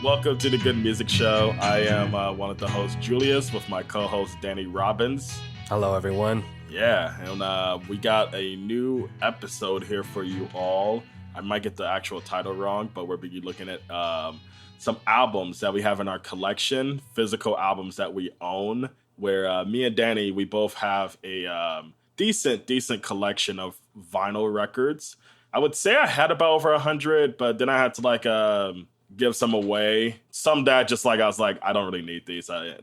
Welcome to the Good Music Show. I am one of the hosts, Julius, with my co-host, Danny Robbins. Hello, everyone. Yeah, and we got a new episode here for you all. I might get the actual title wrong, but we'll be looking at some albums that we have in our collection, physical albums that we own, where me and Danny, we both have a decent collection of vinyl records. I would say I had about over 100, but then I had to give some away. Some that just I was like, I don't really need these. I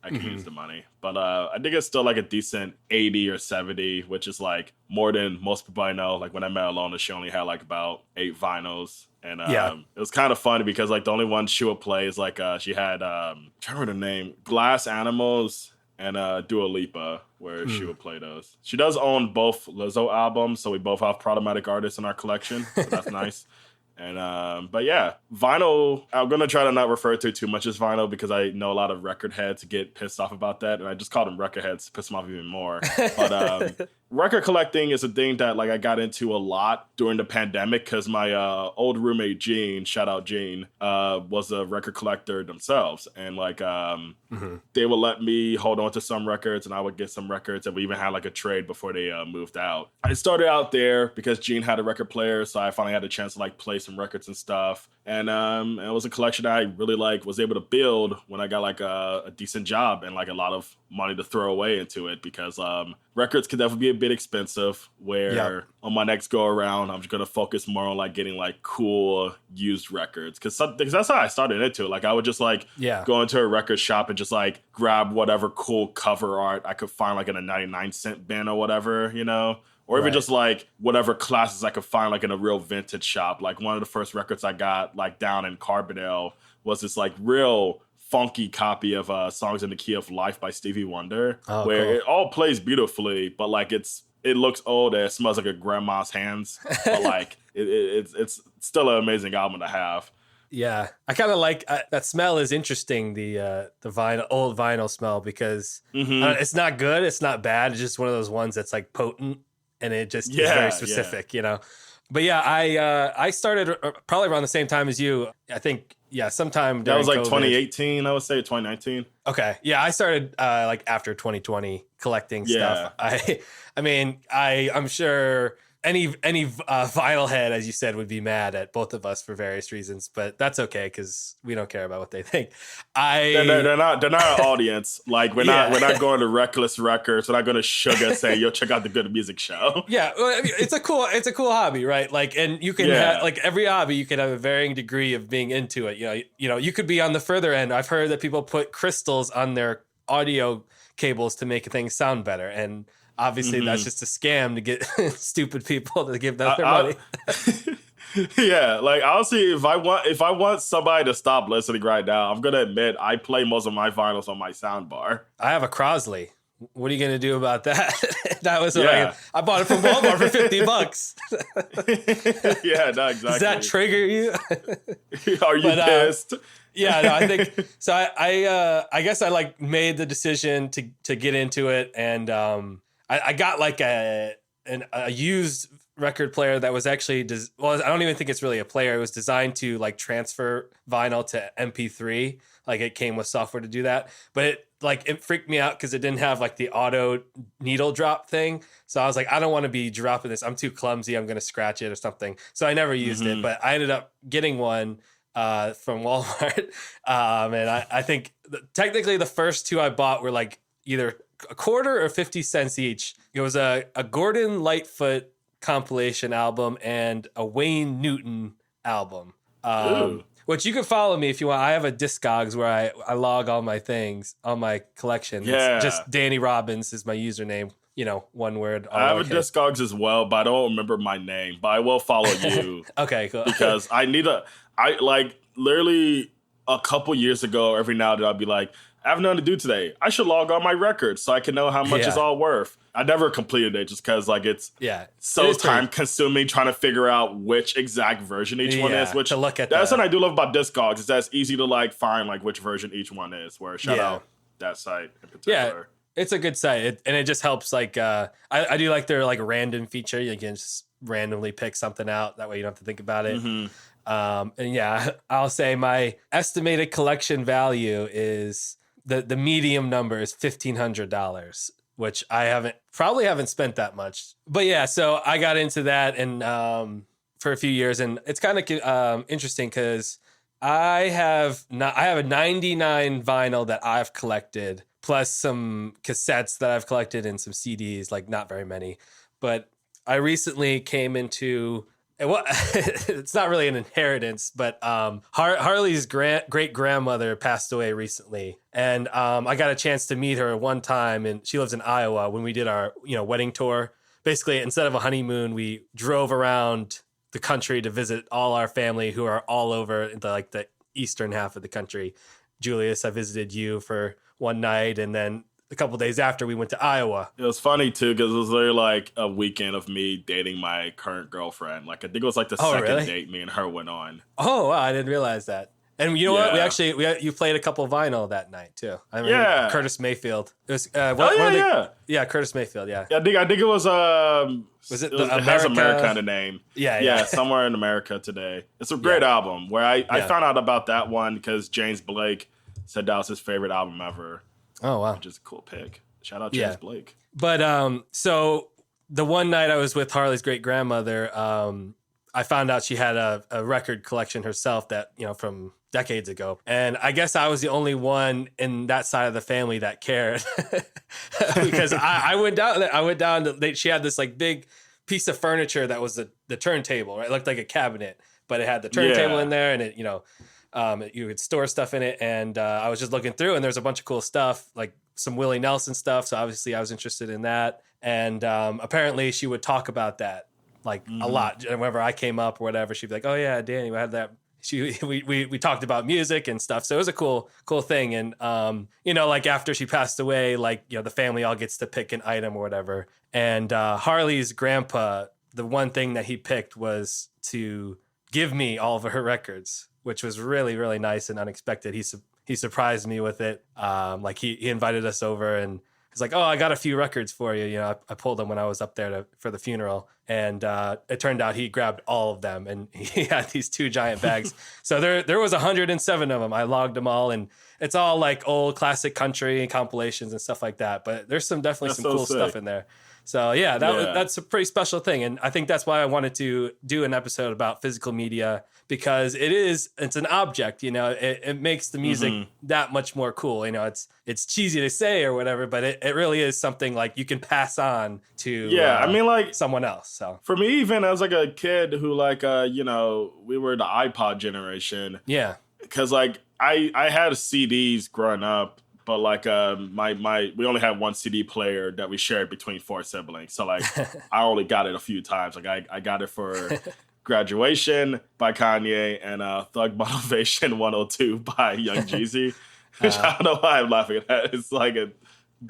can use the money. But I think it's still like a decent 80 or 70, which is like more than most people I know. Like when I met Alona, she only had like about 8 vinyls. And it was kind of funny because like the only one she would play is like she had, I'm trying to remember the name, Glass Animals and Dua Lipa, where she would play those. She does own both Lizzo albums, so we both have problematic artists in our collection. So that's nice. And but yeah, vinyl, I'm gonna try to not refer to it too much as vinyl because I know a lot of record heads get pissed off about that, and I just call them record heads to piss them off even more. But record collecting is a thing that like I got into a lot during the pandemic because my old roommate Gene, shout out Gene, was a record collector themselves, and like they would let me hold on to some records and I would get some records, and we even had like a trade before they moved out. I started out there because Gene had a record player, so I finally had a chance to like play some records and stuff, and it was a collection that I really like was able to build when I got like a decent job and like a lot of money to throw away into it, because records could definitely be a bit expensive, where on my next go around I'm just gonna focus more on like getting like cool used records, because that's how I started into it. Like I would just like go into a record shop and just like grab whatever cool cover art I could find like in a 99-cent bin or whatever, you know. Or even just like whatever classes I could find like in a real vintage shop. Like one of the first records I got like down in Carbondale was this like real funky copy of Songs in the Key of Life by Stevie Wonder, where it all plays beautifully, but like it looks old and it smells like a grandma's hands. But like it's still an amazing album to have. Yeah, I kind of like that smell is interesting. The old vinyl smell, because it's not good, it's not bad. It's just one of those ones that's like potent. And it just is very specific, you know. But yeah, I started probably around the same time as you. I think, sometime during that was like COVID. 2018, I would say 2019. Okay, yeah, I started like after 2020 collecting stuff. I mean, I'm sure any vinyl head, as you said, would be mad at both of us for various reasons, but that's okay because we don't care about what they think. They're not our audience. Like we're not going to Reckless Records. We're not going to Sugar say, yo, check out the Good Music Show. Yeah, well, I mean, it's a cool hobby, right? Like, and you can have, like, every hobby you can have a varying degree of being into it. You know, you could be on the further end. I've heard that people put crystals on their audio cables to make things sound better, and obviously, that's just a scam to get stupid people to give them their money. Yeah, like honestly, if I want somebody to stop listening right now, I'm gonna admit I play most of my vinyls on my soundbar. I have a Crosley. What are you gonna do about that? That was I bought it from Walmart for $50. Yeah, no, exactly. Does that trigger you? Are you pissed? Yeah, no, I think so. I guess I like made the decision to get into it, and I got like a used record player that was actually I don't even think it's really a player. It was designed to like transfer vinyl to MP3. Like it came with software to do that, but it freaked me out because it didn't have like the auto needle drop thing. So I was like, I don't want to be dropping this. I'm too clumsy. I'm going to scratch it or something. So I never used it, but I ended up getting one from Walmart. And I think technically the first two I bought were like either a quarter or 50 cents each. It was a Gordon Lightfoot compilation album and a Wayne Newton album. Which you can follow me if you want. I have a Discogs where I log all my things, all my collection. Yeah. It's just Danny Robbins is my username. You know, one word. I have a Discogs as well, but I don't remember my name. But I will follow you. Okay, cool. Because I literally a couple years ago, every now and then I'll be like, I have nothing to do today. I should log all my records so I can know how much it's all worth. I never completed it just because like it's so time consuming trying to figure out which exact version each one is. Which to look at that's what I do love about Discogs, is that it's easy to like find like which version each one is. Where shout out that site in particular. Yeah, it's a good site, and it just helps. Like I do like their like random feature. You can just randomly pick something out. That way you don't have to think about it. And yeah, I'll say my estimated collection value is the medium number is $1,500, which I probably haven't spent that much. But yeah, so I got into that and for a few years, and it's kind of interesting because I have a 99 vinyl that I've collected, plus some cassettes that I've collected and some CDs, like not very many. But I recently came into, well, it's not really an inheritance, but Harley's great grandmother passed away recently, and I got a chance to meet her one time, and she lives in Iowa. When we did our wedding tour, basically instead of a honeymoon, we drove around the country to visit all our family who are all over the eastern half of the country. Julius, I visited you for one night, and then a couple of days after we went to Iowa. It was funny too because it was literally like a weekend of me dating my current girlfriend. Like I think it was like the second date me and her went on. Oh wow, I didn't realize that. And you know what? You played a couple vinyl that night too. I mean, Curtis Mayfield. It was Curtis Mayfield. Yeah. I think it was was it has America in the name. Yeah. Somewhere in America Today. It's a great album where I found out about that one because James Blake said that was his favorite album ever. Oh wow, which is a cool pick. Shout out James Blake. But so the one night I was with Harley's great grandmother, I found out she had a record collection herself that from decades ago, and I guess I was the only one in that side of the family that cared because I went down. She had this like big piece of furniture that was the turntable. Right, it looked like a cabinet, but it had the turntable in there, and it you could store stuff in it. And I was just looking through, and there's a bunch of cool stuff, like some Willie Nelson stuff. So obviously I was interested in that. And apparently she would talk about that like a lot. And whenever I came up or whatever, she'd be like, oh yeah, Danny, we had that. We talked about music and stuff. So it was a cool thing. And, like after she passed away, like, the family all gets to pick an item or whatever. And Harley's grandpa, the one thing that he picked was to give me all of her records, which was really, really nice and unexpected. He surprised me with it. Like he invited us over and he's like, oh, I got a few records for you. I pulled them when I was up there for the funeral. And it turned out he grabbed all of them and he had these 2 giant bags. So there was 107 of them. I logged them all, and it's all like old classic country compilations and stuff like that. But there's definitely some cool stuff in there. So yeah, that's a pretty special thing. And I think that's why I wanted to do an episode about physical media, because it's an object, it makes the music that much more cool. It's cheesy to say or whatever, but it really is something like you can pass on to someone else. So for me, even as like a kid who like, we were the iPod generation. Yeah. Cause like I had CDs growing up. But like we only had one CD player that we shared between 4 siblings. So like I only got it a few times. Like I got it for Graduation by Kanye and Thug Motivation 102 by Young Jeezy. Which I don't know why I'm laughing at that. It's like a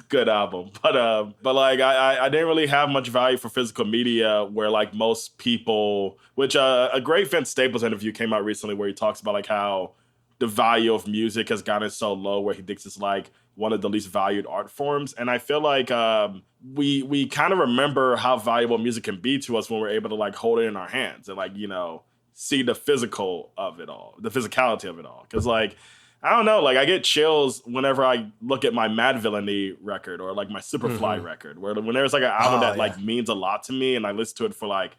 good album. But like I didn't really have much value for physical media where like most people, which a great Vince Staples interview came out recently where he talks about like how the value of music has gotten so low where he thinks it's like one of the least valued art forms. And I feel like we kind of remember how valuable music can be to us when we're able to like hold it in our hands and like, see the physical of it all, the physicality of it all. Cause like, I don't know, like I get chills whenever I look at my Mad Villainy record or like my Superfly record, where when there's like an album that like means a lot to me and I listen to it for like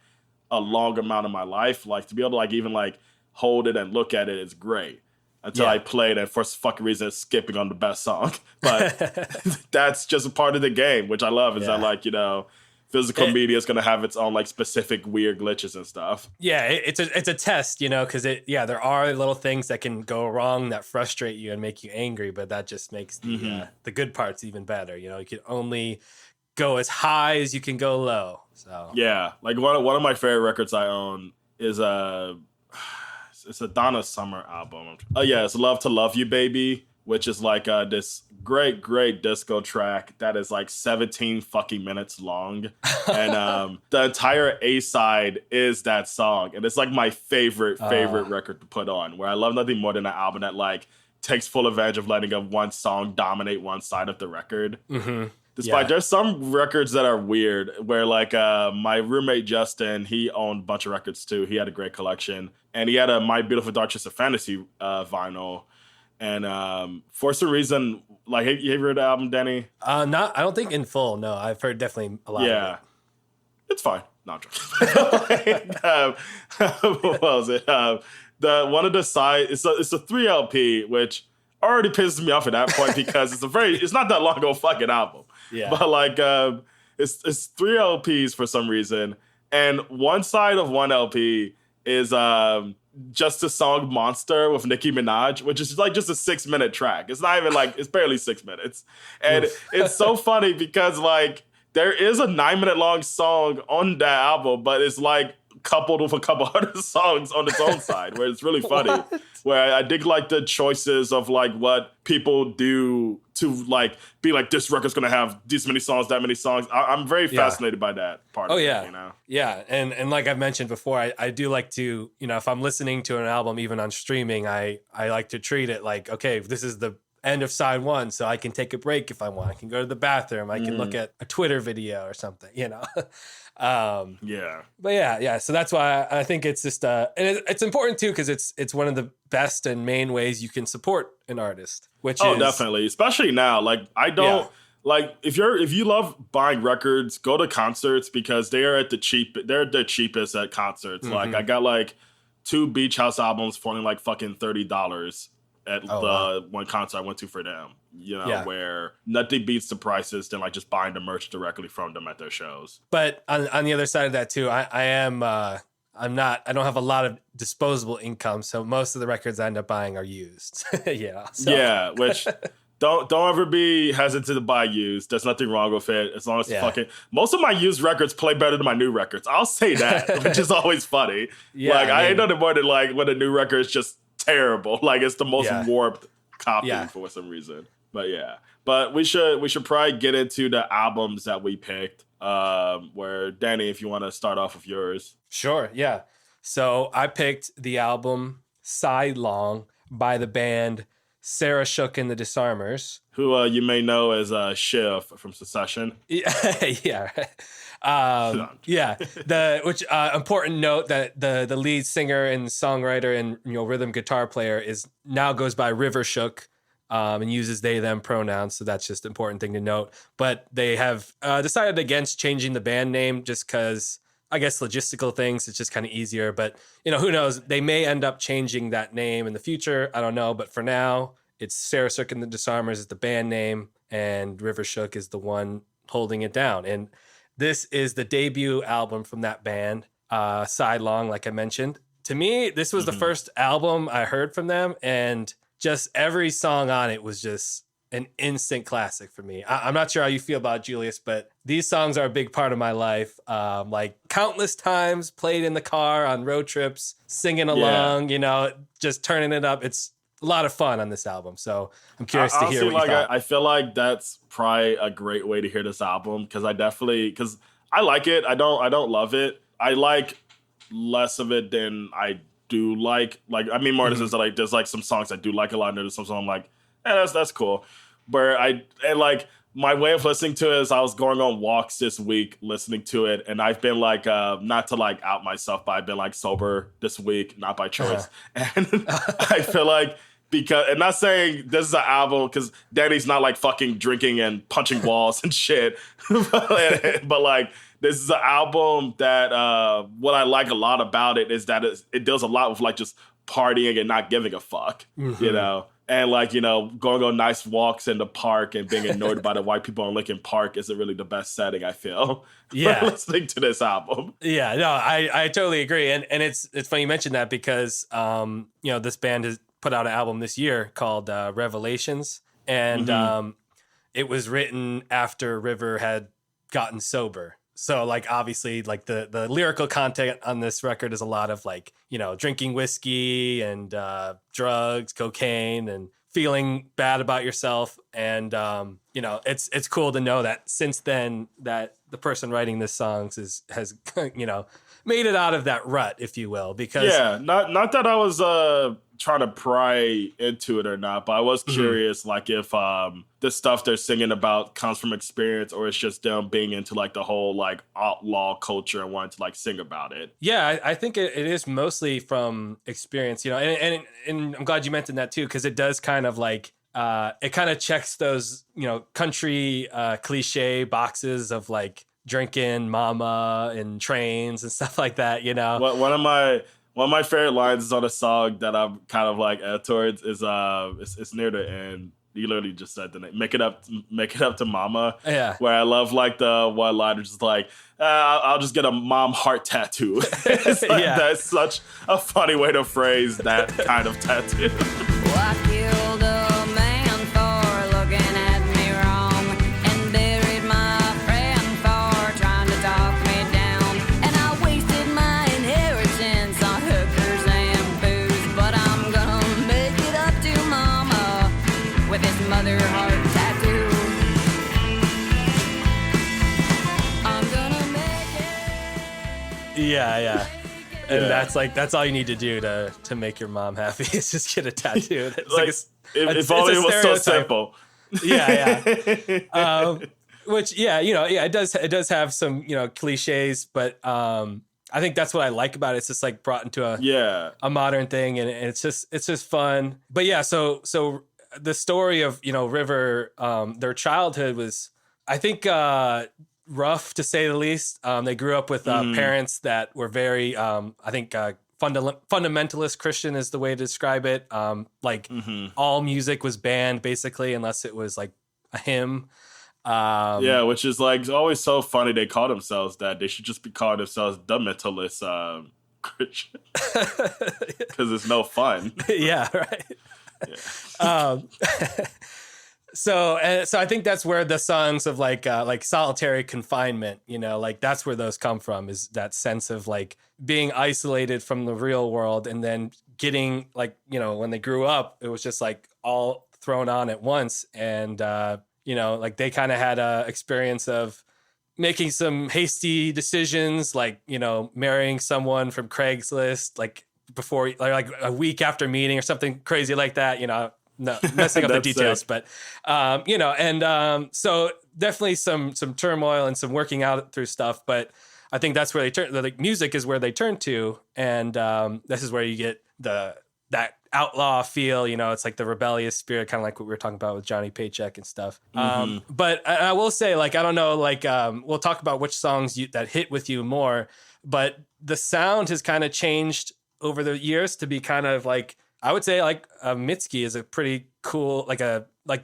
a long amount of my life, like to be able to like even like hold it and look at it is great. Until I played and for some fucking reason it's skipping on the best song. But that's just a part of the game, which I love, is that like, physical media is going to have its own like specific weird glitches and stuff. Yeah, it's a test, because there are little things that can go wrong that frustrate you and make you angry, but that just makes the good parts even better. You can only go as high as you can go low. So yeah, like one of my favorite records I own is it's a Donna Summer album. Oh yeah, it's Love to Love You Baby, which is like this great disco track that is like 17 fucking minutes long. And the entire A-side is that song. And it's like my favorite record to put on, where I love nothing more than an album that like takes full advantage of letting one song dominate one side of the record. Despite there's some records that are weird where like my roommate Justin, he owned a bunch of records too. He had a great collection and he had a My Beautiful Dark Twisted Fantasy vinyl. And for some reason, like, have you heard the album, Danny? I don't think in full. No, I've heard definitely a lot of it. Yeah, it's fine. No, I'm joking. What was it? The one of the side, it's a 3 LP, which already pisses me off at that point because it's not that long ago fucking album. Yeah. But like, it's 3 LPs for some reason, and one side of one LP is just the song Monster with Nicki Minaj, which is like just a 6-minute track. It's not even like, it's barely 6 minutes. And it's so funny because like there is a 9-minute long song on that album, but it's like coupled with a couple other songs on its own side where it's really funny. Where I dig like the choices of like what people do to like be like, this record's gonna have this many songs, that many songs. I'm very fascinated by that part of it, you know? Yeah. And like I've mentioned before, I do like to, you know, if I'm listening to an album, even on streaming, I like to treat it like, okay, this is the end of side 1, so I can take a break if I want. I can go to the bathroom. I can look at a Twitter video or something, you know? But yeah. So that's why I think it's just, and it's important too, because it's one of the best and main ways you can support an artist, which is definitely, especially now. Like I don't like if you love buying records, go to concerts because they're the cheapest at concerts. Like I got like 2 Beach House albums for only like fucking $30 at one concert I went to for them, you know, where nothing beats the prices than like just buying the merch directly from them at their shows. But on the other side of that too, I don't have a lot of disposable income, so most of the records I end up buying are used. Yeah, which don't ever be hesitant to buy used. There's nothing wrong with it as long as most of my used records play better than my new records. I'll say that, which is always funny. Like I ain't nothing more than like when a new record is just terrible. Like it's the most warped copy for some reason. But we should probably get into the albums that we picked. Where Danny, if you want to start off with yours. Sure, yeah. So I picked the album Sidelong by the band Sarah Shook and the Disarmers, who you may know as Shiv from Secession. Yeah. Which important note that the lead singer and songwriter and rhythm guitar player now goes by River Shook, and uses they them pronouns, so that's just an important thing to note. But they have decided against changing the band name just because I guess logistical things. It's just kind of easier. But who knows? They may end up changing that name in the future. I don't know. But for now, it's Sarah Shook and the Disarmers is the band name, and River Shook is the one holding it down. And this is the debut album from that band, Sidelong, like I mentioned. To me, this was the first album I heard from them, and just every song on it was just an instant classic for me. I'm not sure how you feel about it, Julius, but these songs are a big part of my life. Like countless times played in the car on road trips, singing along, just turning it up. It's a lot of fun on this album. So I'm curious to hear what you thought. I feel like that's probably a great way to hear this album because I like it. I don't love it. I like less of it than I do like I mean more in the sense that like there's like some songs I do like a lot and there's some songs I'm like, that's cool. Where my way of listening to it is I was going on walks this week listening to it, and I've been like not to like out myself, but I've been like sober this week, not by choice. And I feel like because, and not saying this is an album because Danny's not like fucking drinking and punching walls and shit, but like this is an album that what I like a lot about it is that it deals a lot with like just partying and not giving a fuck, and like, going on nice walks in the park and being annoyed by the white people in Lincoln Park isn't really the best setting, I feel, for listening to this album. Yeah, no, I totally agree. And it's funny you mentioned that because, this band has put out an album this year called Revelations. And it was written after River had gotten sober. So like obviously like the lyrical content on this record is a lot of like, drinking whiskey and drugs, cocaine, and feeling bad about yourself. And it's cool to know that since then that the person writing this songs has made it out of that rut, if you will. Because not that I was trying to pry into it or not, but I was curious, like if the stuff they're singing about comes from experience, or it's just them being into like the whole like outlaw culture and wanting to like sing about it. Yeah, I think it is mostly from experience, and I'm glad you mentioned that too, because it does kind of like it kind of checks those country cliche boxes of like drinking mama and trains and stuff like that. One of my favorite lines is on a song that I'm kind of like towards is it's near the end. You literally just said the name. Make it up to mama. Yeah. Where I love like the one line is just like, I'll just get a mom heart tattoo. It's like, that's such a funny way to phrase that kind of tattoo. I killed a man for looking at me wrong, and buried my friend for trying to talk me down. And I wasted my inheritance on hookers and booze, but I'm gonna make it up to mama with this mother heart tattoo. I'm gonna make it. Yeah. And that's all you need to do to make your mom happy is just get a tattoo. If only it was so simple. Yeah. Which it does have some cliches, but I think that's what I like about it. It's just like brought into a modern thing, and it's just fun. But yeah, so the story of River, their childhood was, I think, rough to say the least. They grew up with parents that were very, I think, fundamentalist Christian is the way to describe it. All music was banned basically, unless it was like a hymn. Which is like always so funny. They call themselves that. They should just be calling themselves the mentalist Christian, because it's no fun. Yeah, right. Yeah. So I think that's where the songs of like solitary confinement, like that's where those come from, is that sense of like being isolated from the real world, and then getting like, when they grew up, it was just like all thrown on at once. And, like they kind of had a experience of making some hasty decisions, like, marrying someone from Craigslist, like before, like a week after meeting or something crazy like that, No, messing up the details, but so definitely some turmoil and some working out through stuff. But I think that's where they turn. The music is where they turn to, and this is where you get that outlaw feel. It's like the rebellious spirit, kind of like what we were talking about with Johnny Paycheck and stuff. But I will say, like, I don't know, like we'll talk about which songs that hit with you more, but the sound has kind of changed over the years to be kind of like, I would say like Mitski is a pretty cool, like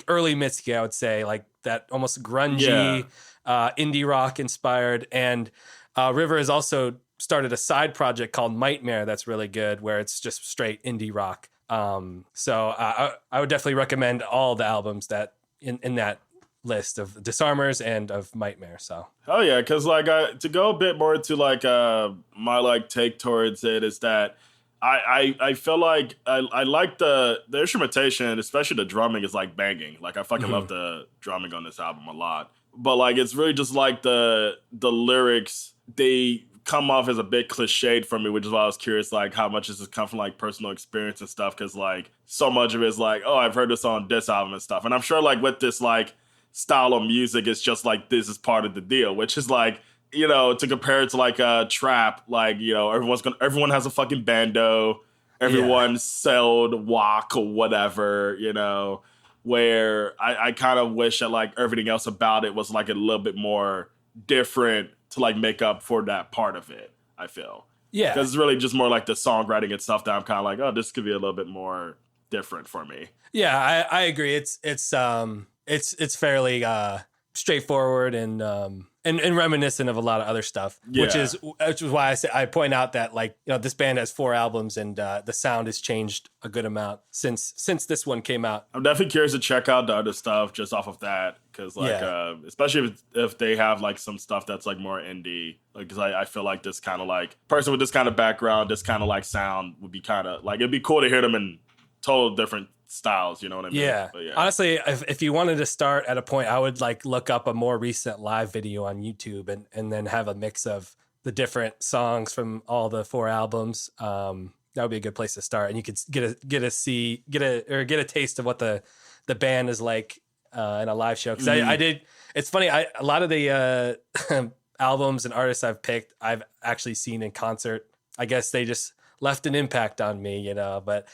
early Mitski, I would say, like that almost grungy, indie rock inspired. And River has also started a side project called Nightmare that's really good, where it's just straight indie rock. So I would definitely recommend all the albums that in that list of Disarmers and of Nightmare. So yeah, because like to go a bit more into like my like take towards it is that I feel like I like the instrumentation, especially the drumming is like banging. Like I fucking love the drumming on this album a lot. But like it's really just like the lyrics, they come off as a bit cliched for me, which is why I was curious like how much does this come from like personal experience and stuff, because like so much of it is like, oh, I've heard this on this album and stuff. And I'm sure like with this like style of music, it's just like this is part of the deal, which is like, to compare it to like a trap, like, everyone has a fucking bando, everyone sold wok or whatever, where I kind of wish that like everything else about it was like a little bit more different to like make up for that part of it, I feel. Yeah. Because it's really just more like the songwriting and stuff that I'm kind of like, oh, this could be a little bit more different for me. Yeah, I agree. It's fairly straightforward and reminiscent of a lot of other stuff, which is why I point out that like, this band has 4 albums and the sound has changed a good amount since this one came out. I'm definitely curious to check out the other stuff just off of that, because like especially if they have like some stuff that's like more indie, like because I feel like this kind of like person with this kind of background, this kind of like sound would be kind of like, it'd be cool to hear them in total different styles, you know what I mean? Yeah. But yeah. Honestly, if you wanted to start at a point, I would like look up a more recent live video on YouTube and then have a mix of the different songs from all the 4 albums. that would be a good place to start, and you could get a taste of what the band is like in a live show. Because I did. It's funny. A lot of the albums and artists I've picked, I've actually seen in concert. I guess they just left an impact on me, you know. But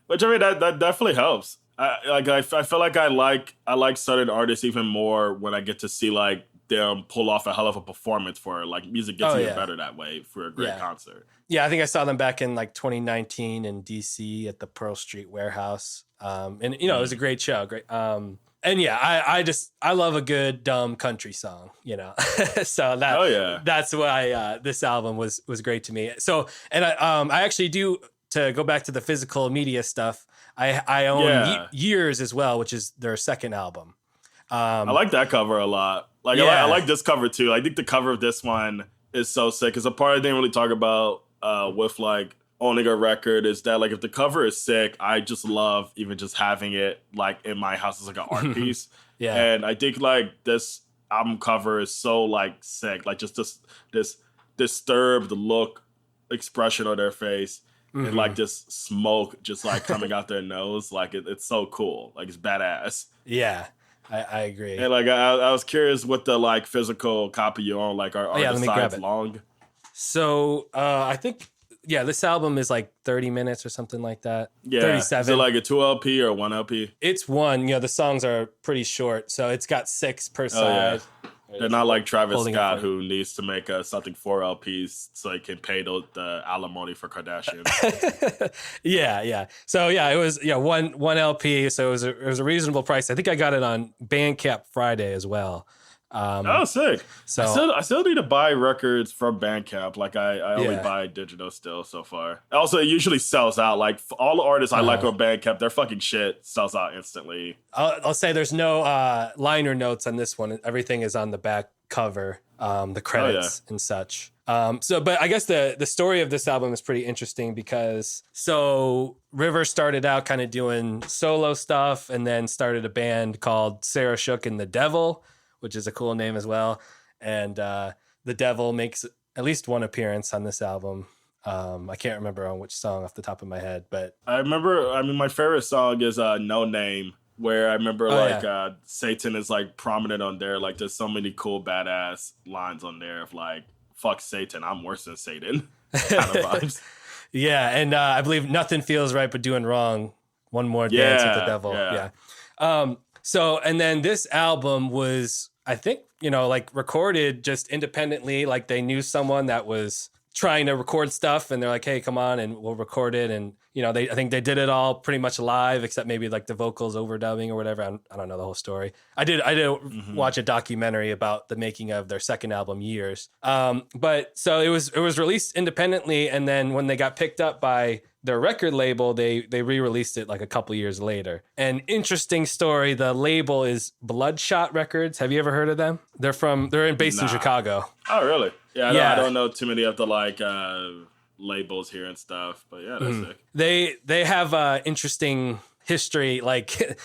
which I mean that definitely helps. I feel like I like certain artists even more when I get to see like them pull off a hell of a performance for it. Like music gets even better that way for a great concert. Yeah, I think I saw them back in like 2019 in DC at the Pearl Street Warehouse. And you know, it was a great show. Great. And yeah, I love a good dumb country song, you know. So that's why this album was great to me. So, and I actually do, to go back to the physical media stuff, I own Years as well, which is their second album. I like that cover a lot. Like I like this cover too. I think the cover of this one is so sick. Because the part I didn't really talk about with like owning a record is that like if the cover is sick, I just love even just having it like in my house as like an art piece. And I think like this album cover is so like sick. Like just this disturbed look expression on their face. And like this smoke just like coming out their nose. Like it's so cool. Like it's badass. Yeah. I agree. And like I was curious what the like physical copy you own, like are the sides long? So I think this album is like 30 minutes or something like that. Yeah. 37. Is it like a 2 LP or 1 LP? It's one. You know, the songs are pretty short, so it's got 6 per side. Yeah. They're not like Travis Scott, who needs to make something 4 LPs so he can pay the alimony for Kardashian. Yeah. So yeah, it was one LP. So it was a reasonable price. I think I got it on Bandcamp Friday as well. Sick. So I still need to buy records from Bandcamp. Like I only buy digital still so far. Also, it usually sells out. Like all the artists I like on Bandcamp, their fucking shit sells out instantly. I'll say there's no liner notes on this one. Everything is on the back cover, the credits and such. But I guess the story of this album is pretty interesting because River started out kind of doing solo stuff and then started a band called Sarah Shook and the Devil, which is a cool name as well. And the Devil makes at least one appearance on this album. I can't remember on which song off the top of my head, but I remember, my favorite song is No Name, where I remember Satan is like prominent on there. Like there's so many cool badass lines on there of like, fuck Satan, I'm worse than Satan kind of vibes. Yeah, and I believe Nothing Feels Right But Doing Wrong. One More Dance with the Devil. Yeah. And then this album was, I think, like recorded just independently. Like they knew someone that was trying to record stuff and they're like, hey, come on and we'll record it. And, I think they did it all pretty much live, except maybe like the vocals overdubbing or whatever. I don't know the whole story. I did watch a documentary about the making of their second album, Years. But so it was released independently. And then when they got picked up by their record label, they re-released it like a couple years later. An interesting story. The label is Bloodshot Records. Have you ever heard of them? They're based in Chicago. Oh, really? Yeah. I don't know too many of the like labels here and stuff, but yeah, that's sick. They have interesting history. Like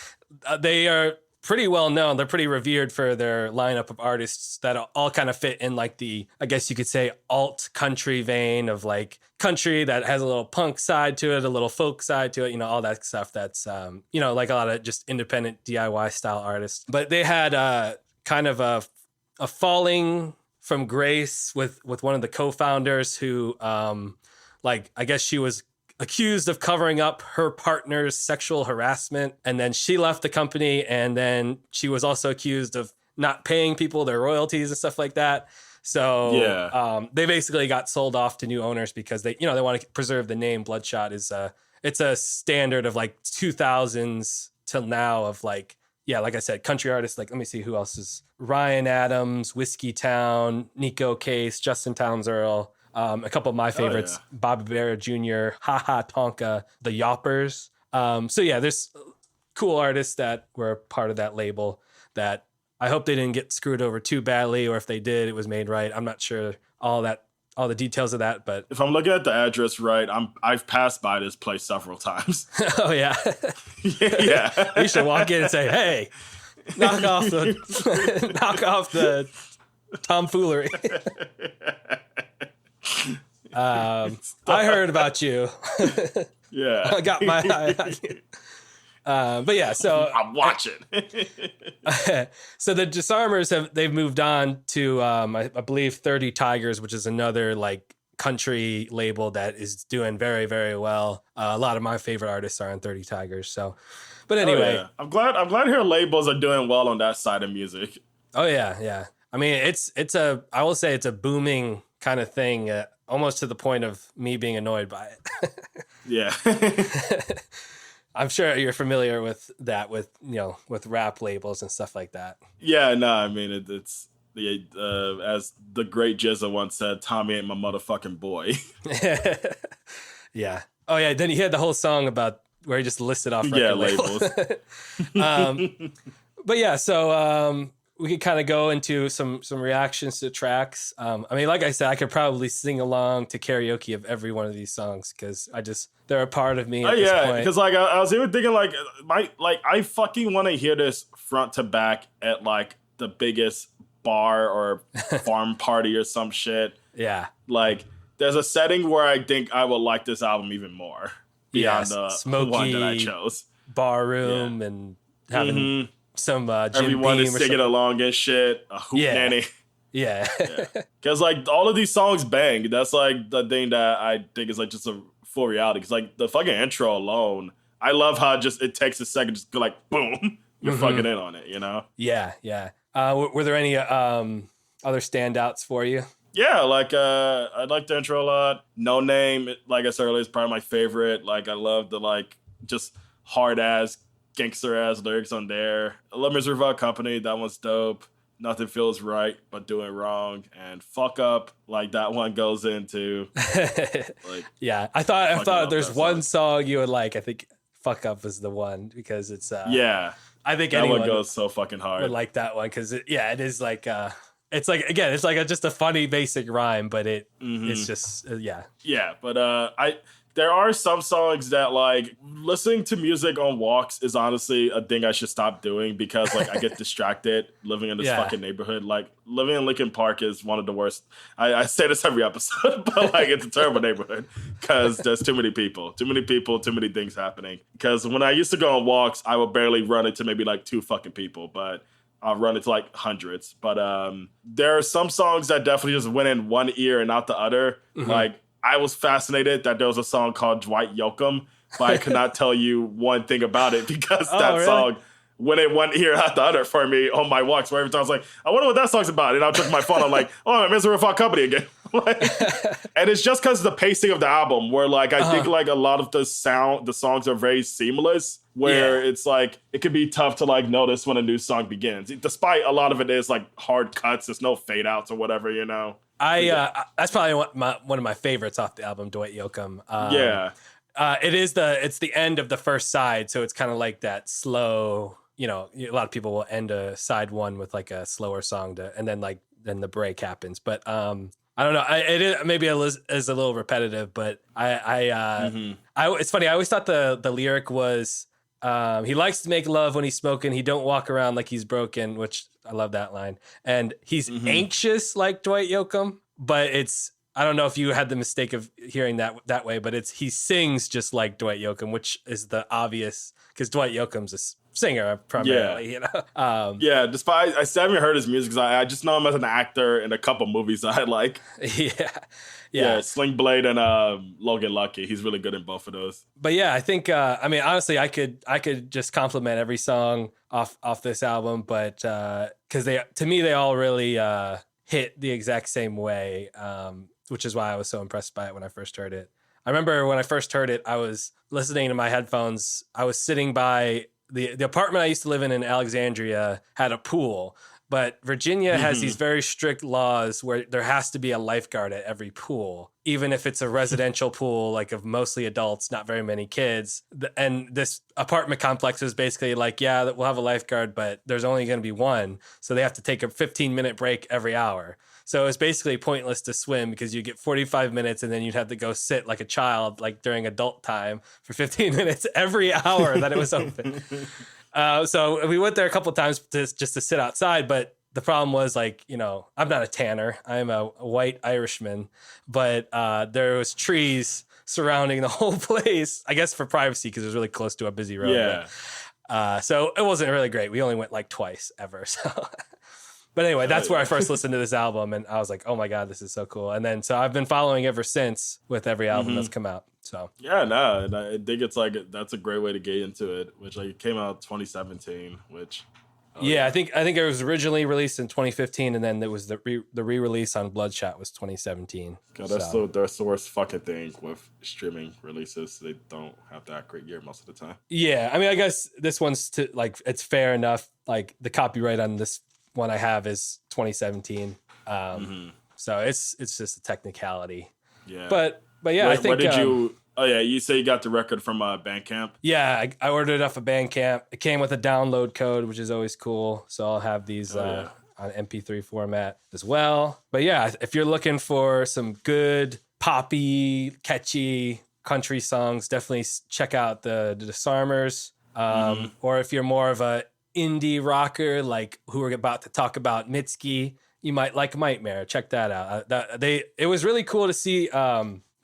they are pretty well known. They're pretty revered for their lineup of artists that all kind of fit in like the, I guess you could say, alt country vein of like country that has a little punk side to it, a little folk side to it, all that stuff that's, like a lot of just independent DIY style artists. But they had kind of a falling from grace with one of the co-founders who, I guess she was accused of covering up her partner's sexual harassment. And then she left the company. And then she was also accused of not paying people their royalties and stuff like that. So they basically got sold off to new owners because they want to preserve the name. Bloodshot is it's a standard of like 2000s till now of like I said, country artists. Like, let me see who else is Ryan Adams, Whiskey Town, Nico Case, Justin Townes Earl. A couple of my favorites, Bobby Bear Jr., Ha Ha Tonka, The Yoppers. There's cool artists that were part of that label that I hope they didn't get screwed over too badly, or if they did, it was made right. I'm not sure all the details of that, but if I'm looking at the address right, I've passed by this place several times. Oh yeah. Yeah. You should walk in and say, hey, knock off the tomfoolery. I I heard about you. Yeah. I got my eye on you. But yeah, so I'm watching. so the Disarmers they've moved on to I believe 30 Tigers, which is another like country label that is doing very, very well. A lot of my favorite artists are on 30 Tigers. So, but anyway, I'm glad to hear labels are doing well on that side of music. Oh yeah. I mean, I will say it's a booming kind of thing, almost to the point of me being annoyed by it. Yeah. I'm sure you're familiar with that, with rap labels and stuff like that. Yeah, no, I mean it's the as the great Jizza once said, Tommy ain't my motherfucking boy. Yeah. Oh yeah. Then he had the whole song about where he just listed off labels. But yeah, so we could kind of go into some reactions to tracks. I mean, like I said, I could probably sing along to karaoke of every one of these songs because they're a part of me at this point. Because like I was even thinking I fucking want to hear this front to back at like the biggest bar or farm party or some shit. Yeah. Like there's a setting where I think I will like this album even more beyond the smoky one that I chose. Bar room and having some Jim everyone Beam is singing along and shit. A hoot nanny. Yeah. Because like all of these songs bang. That's like the thing that I think is like just a full reality. Because like the fucking intro alone, I love how just it takes a second just go like boom, you're fucking in on it, you know? Yeah. Were there any other standouts for you? Yeah, like I like the intro a lot. No Name, like I said earlier, is probably my favorite. Like I love the like just hard ass, gangster ass lyrics on there. I love Misery Without Company. That one's dope. Nothing Feels Right But Doing Wrong, and Fuck Up, like that one goes into. Like, yeah, I thought there's one song you would like. I think Fuck Up is the one because it's I think that anyone one goes so fucking hard. would like that one because it is like it's like again it's like just a funny basic rhyme, but it's just Yeah, but there are some songs that like listening to music on walks is honestly a thing I should stop doing because like I get distracted living in this fucking neighborhood. Like living in Lincoln Park is one of the worst. I say this every episode, but like it's a terrible neighborhood because there's too many people, too many things happening. Because when I used to go on walks, I would barely run into maybe like 2 fucking people, but I'll run into like hundreds. But there are some songs that definitely just went in one ear and out the other. Like I was fascinated that there was a song called Dwight Yoakam, but I could not tell you one thing about it because song went in one ear out the other for me on my walks. Where every time I was like, I wonder what that song's about. And I took my phone. I'm like, oh, I'm Misery Without Company again. And it's just because of the pacing of the album where like I think like a lot of the songs are very seamless where it's like it can be tough to like notice when a new song begins despite a lot of it is like hard cuts. There's no fade outs or whatever, you know. That's probably one of my favorites off the album, Dwight Yoakam. It's the end of the first side, so it's kind of like that slow. You know, a lot of people will end a side one with like a slower song and then the break happens. But I don't know. It is maybe is a little repetitive, but it's funny. I always thought the lyric was he likes to make love when he's smoking. He don't walk around like he's broken, which I love that line. And he's anxious like Dwight Yoakam, but I don't know if you had the mistake of hearing that way, but he sings just like Dwight Yoakam, which is the obvious because Dwight Yoakam's a singer primarily, you know. Despite I still haven't heard his music because I just know him as an actor in a couple movies I like. Yeah, Sling Blade and Logan Lucky. He's really good in both of those. But yeah, I think I mean honestly, I could just compliment every song off this album, but because they all really hit the exact same way, which is why I was so impressed by it when I first heard it. I remember when I first heard it, I was listening to my headphones. I was sitting by the apartment I used to live in Alexandria had a pool. But Virginia has these very strict laws where there has to be a lifeguard at every pool, even if it's a residential pool, like of mostly adults, not very many kids. And this apartment complex is basically like, yeah, we'll have a lifeguard, but there's only going to be one. So they have to take a 15-minute break every hour. So it's basically pointless to swim because you get 45 minutes and then you'd have to go sit like a child, like during adult time for 15 minutes every hour that it was open. So we went there a couple of times just to sit outside, but the problem was like, I'm not a tanner. I'm a white Irishman, but there was trees surrounding the whole place, I guess for privacy because it was really close to a busy road. Yeah. So it wasn't really great. We only went like twice ever. So, but anyway, that's where I first listened to this album, and I was like, oh my God, this is so cool. And then so I've been following ever since with every album that's come out. So yeah, no, and I think it's like that's a great way to get into it. Which like it came out 2017, which. I think it was originally released in 2015, and then there was the re-release on Bloodshot was 2017. God, that's the worst fucking thing with streaming releases. They don't have that great year most of the time. Yeah, I mean, I guess this one's it's fair enough. Like the copyright on this one I have is 2017, so it's just a technicality. Yeah, but yeah, I think. Where did you? Oh yeah, you say you got the record from Bandcamp. Yeah, I ordered it off of Bandcamp. It came with a download code, which is always cool. So I'll have these on MP3 format as well. But yeah, if you're looking for some good poppy, catchy country songs, definitely check out the Disarmers. Or if you're more of a indie rocker, like who we're about to talk about, Mitski, you might like Nightmare. Check that out. It was really cool to see.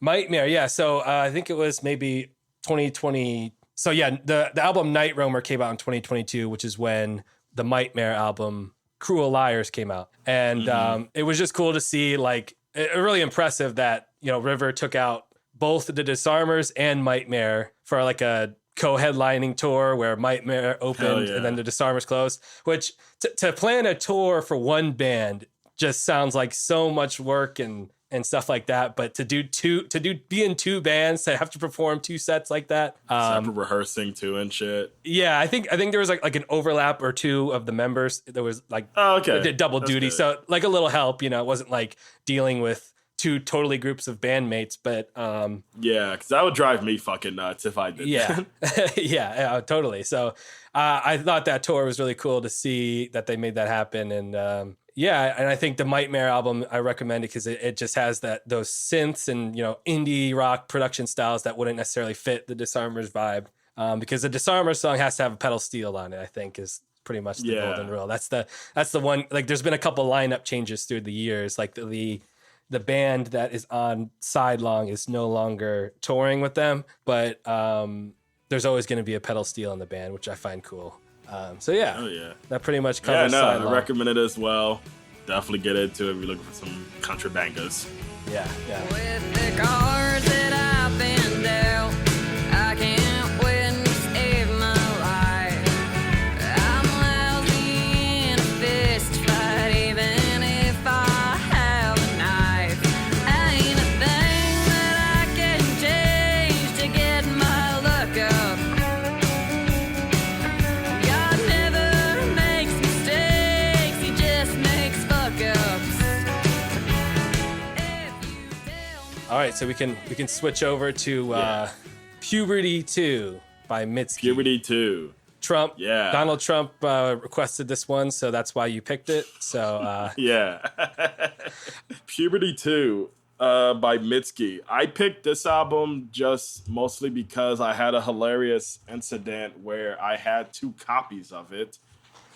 Nightmare, yeah. So I think it was maybe 2020. So yeah, the album Night Roamer came out in 2022, which is when the Nightmare album Cruel Liars came out. And it was just cool to see, like, really impressive that, River took out both the Disarmers and Nightmare for like a co-headlining tour where Nightmare opened and then the Disarmers closed, which to plan a tour for one band just sounds like so much work and stuff like that, but to be in two bands, to have to perform two sets like that, separate rehearsing too and shit. Yeah, I think there was like an overlap or two of the members. There was like they did double duty, good. So like a little help. It wasn't like dealing with two totally groups of bandmates, but yeah, because that would drive me fucking nuts if I did. Yeah, yeah, totally. So I thought that tour was really cool to see that they made that happen, and yeah, and I think the Nightmare album I recommend it because it just has those synths and indie rock production styles that wouldn't necessarily fit the Disarmers vibe. Because the Disarmers song has to have a pedal steel on it. I think is pretty much the golden rule. That's the one. Like, there's been a couple lineup changes through the years. Like the band that is on Sidelong is no longer touring with them, but there's always going to be a pedal steel in the band, which I find cool. So yeah, that pretty much covers. Yeah, no, I recommend it as well. Definitely get into it if you're looking for some country bangers. Yeah. With the cards that I've been dealt, I can't win to save my life. I'm lousy in a fist fight, even if I have a knife. Ain't a thing that I can change to get my luck up. God never makes mistakes, he just makes fuck-ups. All right, so we can switch over to Puberty 2 by Mitski. Puberty 2. Trump. Yeah. Donald Trump requested this one, so that's why you picked it. So yeah. Puberty 2 by Mitski. I picked this album just mostly because I had a hilarious incident where I had 2 copies of it.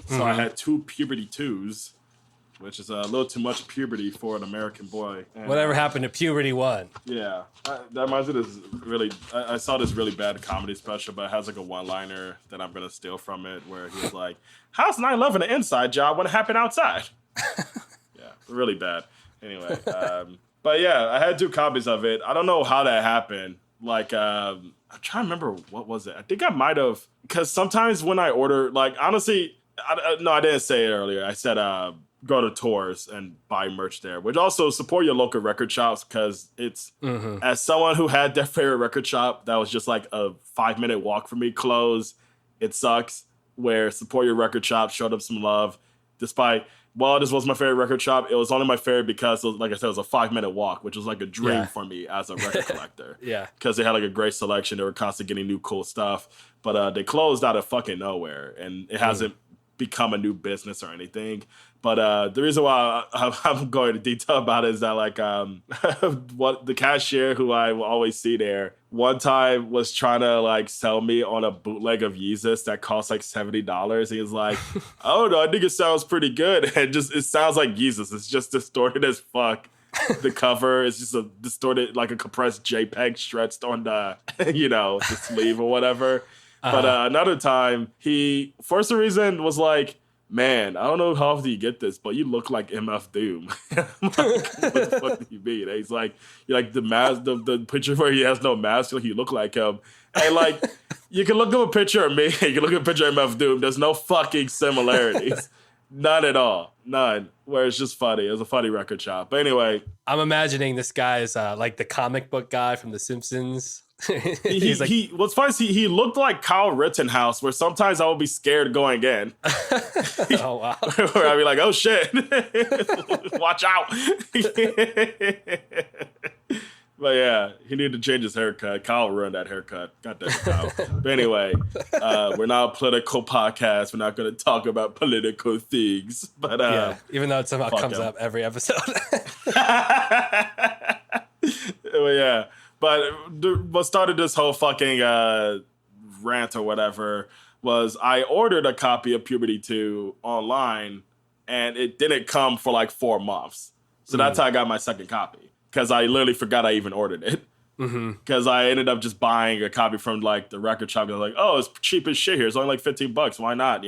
So I had 2 Puberty 2s, which is a little too much puberty for an American boy. And, whatever happened to Puberty 1? Yeah. That reminds me of this really... I saw this really bad comedy special, but it has like a one-liner that I'm going to steal from it, where he's like, how's 9/11 an inside job when it happened outside? Yeah, really bad. Anyway, but yeah, I had 2 copies of it. I don't know how that happened. Like, I'm trying to remember, what was it? I think I might have... Because sometimes when I order... Like, honestly... No, I didn't say it earlier. I said... go to tours and buy merch there, which also support your local record shops, because it's as someone who had their favorite record shop that was just like a 5-minute walk for me close, it sucks. Where support your record shop, showed up some love, despite this was my favorite record shop. It was only my favorite because, like I said, it was a 5-minute walk, which was like a dream for me as a record collector. Yeah, because they had like a great selection. They were constantly getting new cool stuff, but they closed out of fucking nowhere, and it hasn't become a new business or anything. But the reason why I'm going into detail about it is that, like, what the cashier who I will always see there one time was trying to like sell me on a bootleg of Yeezus that cost like $70. He was like, "Oh no, I think it sounds pretty good." And just it sounds like Yeezus. It's just distorted as fuck. The cover is just a distorted, like a compressed JPEG stretched on the, the sleeve or whatever. But another time, he, for some reason, was like, "Man, I don't know how often you get this, but you look like MF Doom." I'm like, what the fuck do you mean? And he's like, "You like the mask, the picture where he has no mask, like you look like him." And like, you can look up a picture of me, you can look at a picture of MF Doom. There's no fucking similarities. None at all. None. Where it's just funny. It was a funny record shop. But anyway. I'm imagining this guy is like the comic book guy from The Simpsons. What's funny is he looked like Kyle Rittenhouse, where sometimes I would be scared going in. Oh, wow. Where I'd be like, "Oh, shit. Watch out." But yeah, he needed to change his haircut. Kyle ruined that haircut. God damn it, Kyle. But anyway, we're not a political podcast. We're not going to talk about political things. But yeah, even though it somehow comes up every episode. Well, yeah. But what started this whole fucking rant or whatever was I ordered a copy of Puberty 2 online, and it didn't come for like 4 months. So that's how I got my second copy. Because I literally forgot I even ordered it. Because I ended up just buying a copy from like the record shop. I was like, "Oh, it's cheap as shit here. It's only like $15. Why not?"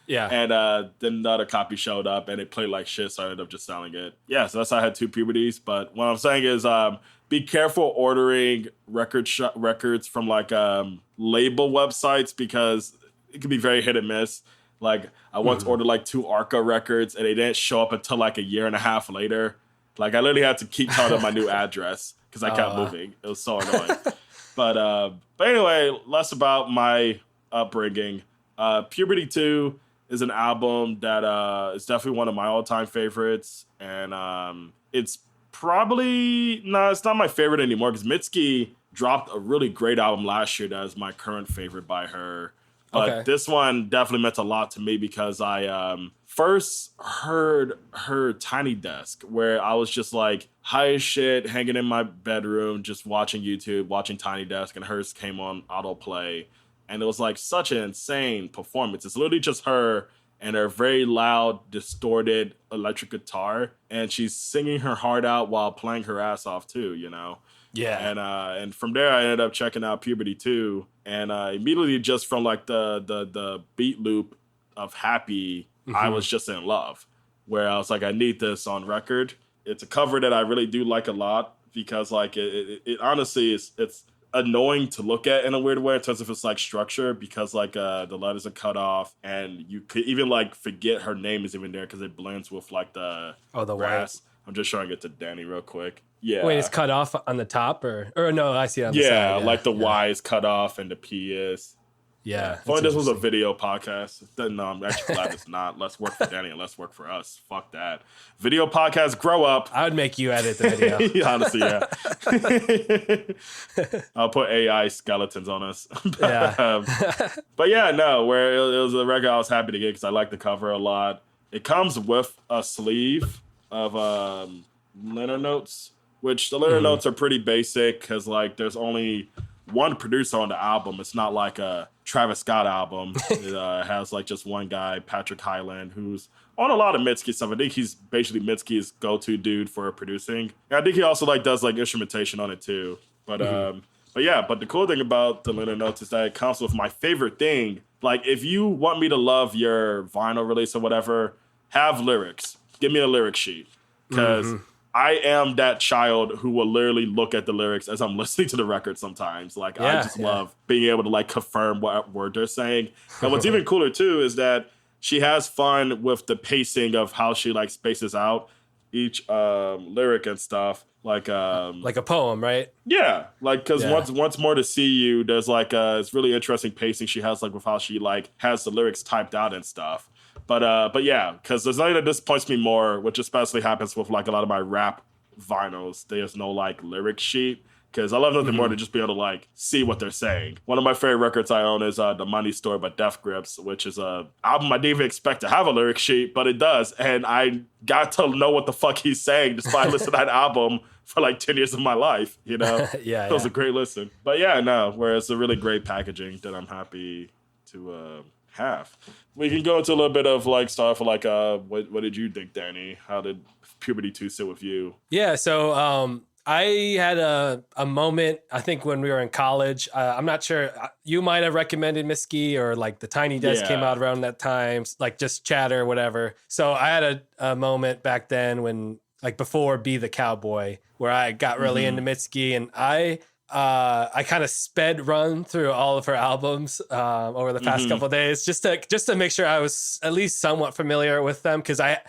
Yeah. And then another copy showed up and it played like shit, so I ended up just selling it. Yeah, so that's how I had 2 Puberties. But what I'm saying is be careful ordering records from like label websites, because it can be very hit and miss. Like I once ordered like 2 Arca records and they didn't show up until like a year and a half later. Like I literally had to keep telling them my new address because I kept moving. It was so annoying. But anyway, less about my upbringing. Puberty 2 is an album that is definitely one of my all-time favorites. And it's probably... No, it's not my favorite anymore because Mitski dropped a really great album last year that is my current favorite by her. But this one definitely meant a lot to me because I first heard her Tiny Desk, where I was just like high as shit, hanging in my bedroom, just watching YouTube, watching Tiny Desk, and hers came on autoplay. And it was like such an insane performance. It's literally just her and her very loud, distorted electric guitar. And she's singing her heart out while playing her ass off too, Yeah. And from there, I ended up checking out Puberty 2. And immediately just from like the beat loop of Happy, I was just in love. Where I was like, I need this on record. It's a cover that I really do like a lot because like it honestly it's annoying to look at in a weird way in terms of its like structure, because like the letters are cut off and you could even like forget her name is even there because it blends with like the grass. White. I'm just showing it to Danny real quick. Yeah. Wait, it's cut off on the top or no? I see it on the side. Yeah, like the Y is cut off and the P is. Yeah. If only this was a video podcast. Then no, I'm actually glad it's not. Let's work for Danny and let's work for us. Fuck that. Video podcast, grow up. I would make you edit the video. Honestly, yeah. I'll put AI skeletons on us. But yeah, no, where it was a record I was happy to get because I like the cover a lot. It comes with a sleeve of liner notes, which the liner notes are pretty basic because like there's only one producer on the album. It's not like a Travis Scott album. It has like just one guy, Patrick Hyland, who's on a lot of Mitski stuff. I think he's basically Mitski's go-to dude for producing. And I think he also like does like instrumentation on it too. But but the cool thing about the liner notes is that it comes with my favorite thing. Like if you want me to love your vinyl release or whatever, have lyrics. Give me a lyric sheet. Because I am that child who will literally look at the lyrics as I'm listening to the record sometimes. Like, I just love being able to, like, confirm what word they're saying. And what's even cooler, too, is that she has fun with the pacing of how she, like, spaces out each lyric and stuff. Like a poem, right? Yeah. Like, because once more to see you, there's, like, it's really interesting pacing she has, like, with how she, like, has the lyrics typed out and stuff. But yeah, because there's nothing that disappoints me more, which especially happens with like a lot of my rap vinyls. There's no like lyric sheet because I love nothing more than just being able to like see what they're saying. One of my favorite records I own is The Money Store by Death Grips, which is a album I didn't even expect to have a lyric sheet, but it does. And I got to know what the fuck he's saying despite listening to that album for like 10 years of my life, you know? It was a great listen. But yeah, no, where it's a really great packaging that I'm happy to have. We can go into a little bit of like stuff like what did you think, Danny? How did Puberty 2 sit with you? Yeah, so I had a moment, I think when we were in college. I'm not sure, you might have recommended Mitski, or like the Tiny Desk came out around that time, like just Chatter or whatever. So I had a moment back then when, like before Be the Cowboy, where I got really into Mitski, and I kind of sped run through all of her albums over the past couple of days just to make sure I was at least somewhat familiar with them, because I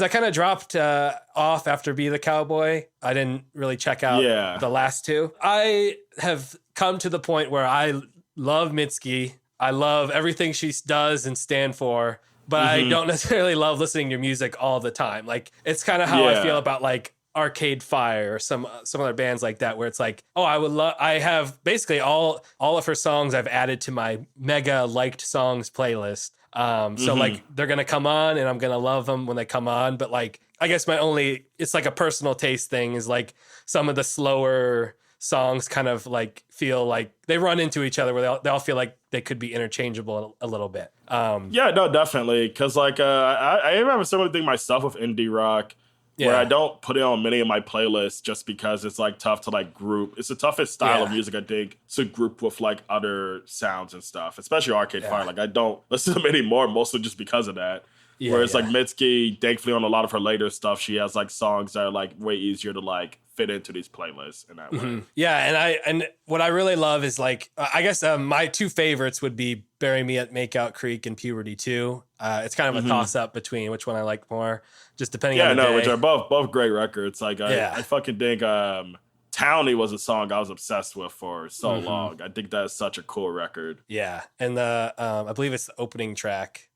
kind of dropped off after Be the Cowboy. I didn't really check out the last two. I have come to the point where I love Mitski. I love everything she does and stand for, but I don't necessarily love listening to your music all the time. Like, it's kind of how I feel about like Arcade Fire or some other bands like that, where it's like, oh, I have basically all of her songs I've added to my mega liked songs playlist. So like they're going to come on and I'm going to love them when they come on. But like, I guess it's like a personal taste thing, is like some of the slower songs kind of like feel like they run into each other, where they all feel like they could be interchangeable a little bit. Yeah, no, definitely. Cause like, I even have a similar thing myself with indie rock. Yeah. Where I don't put it on many of my playlists just because it's like tough to like group. It's the toughest style of music, I think, to group with like other sounds and stuff, especially Arcade Fire. Like, I don't listen to them anymore, mostly just because of that. Whereas like Mitski, thankfully on a lot of her later stuff, she has like songs that are like way easier to like fit into these playlists in that way. Yeah, and what I really love is like, I guess my two favorites would be Bury Me at Makeout Creek and Puberty 2. It's kind of a toss up between which one I like more, just depending on the day. Which are both great records. Like I fucking think Townie was a song I was obsessed with for so long. I think that's such a cool record. Yeah, and I believe it's the opening track,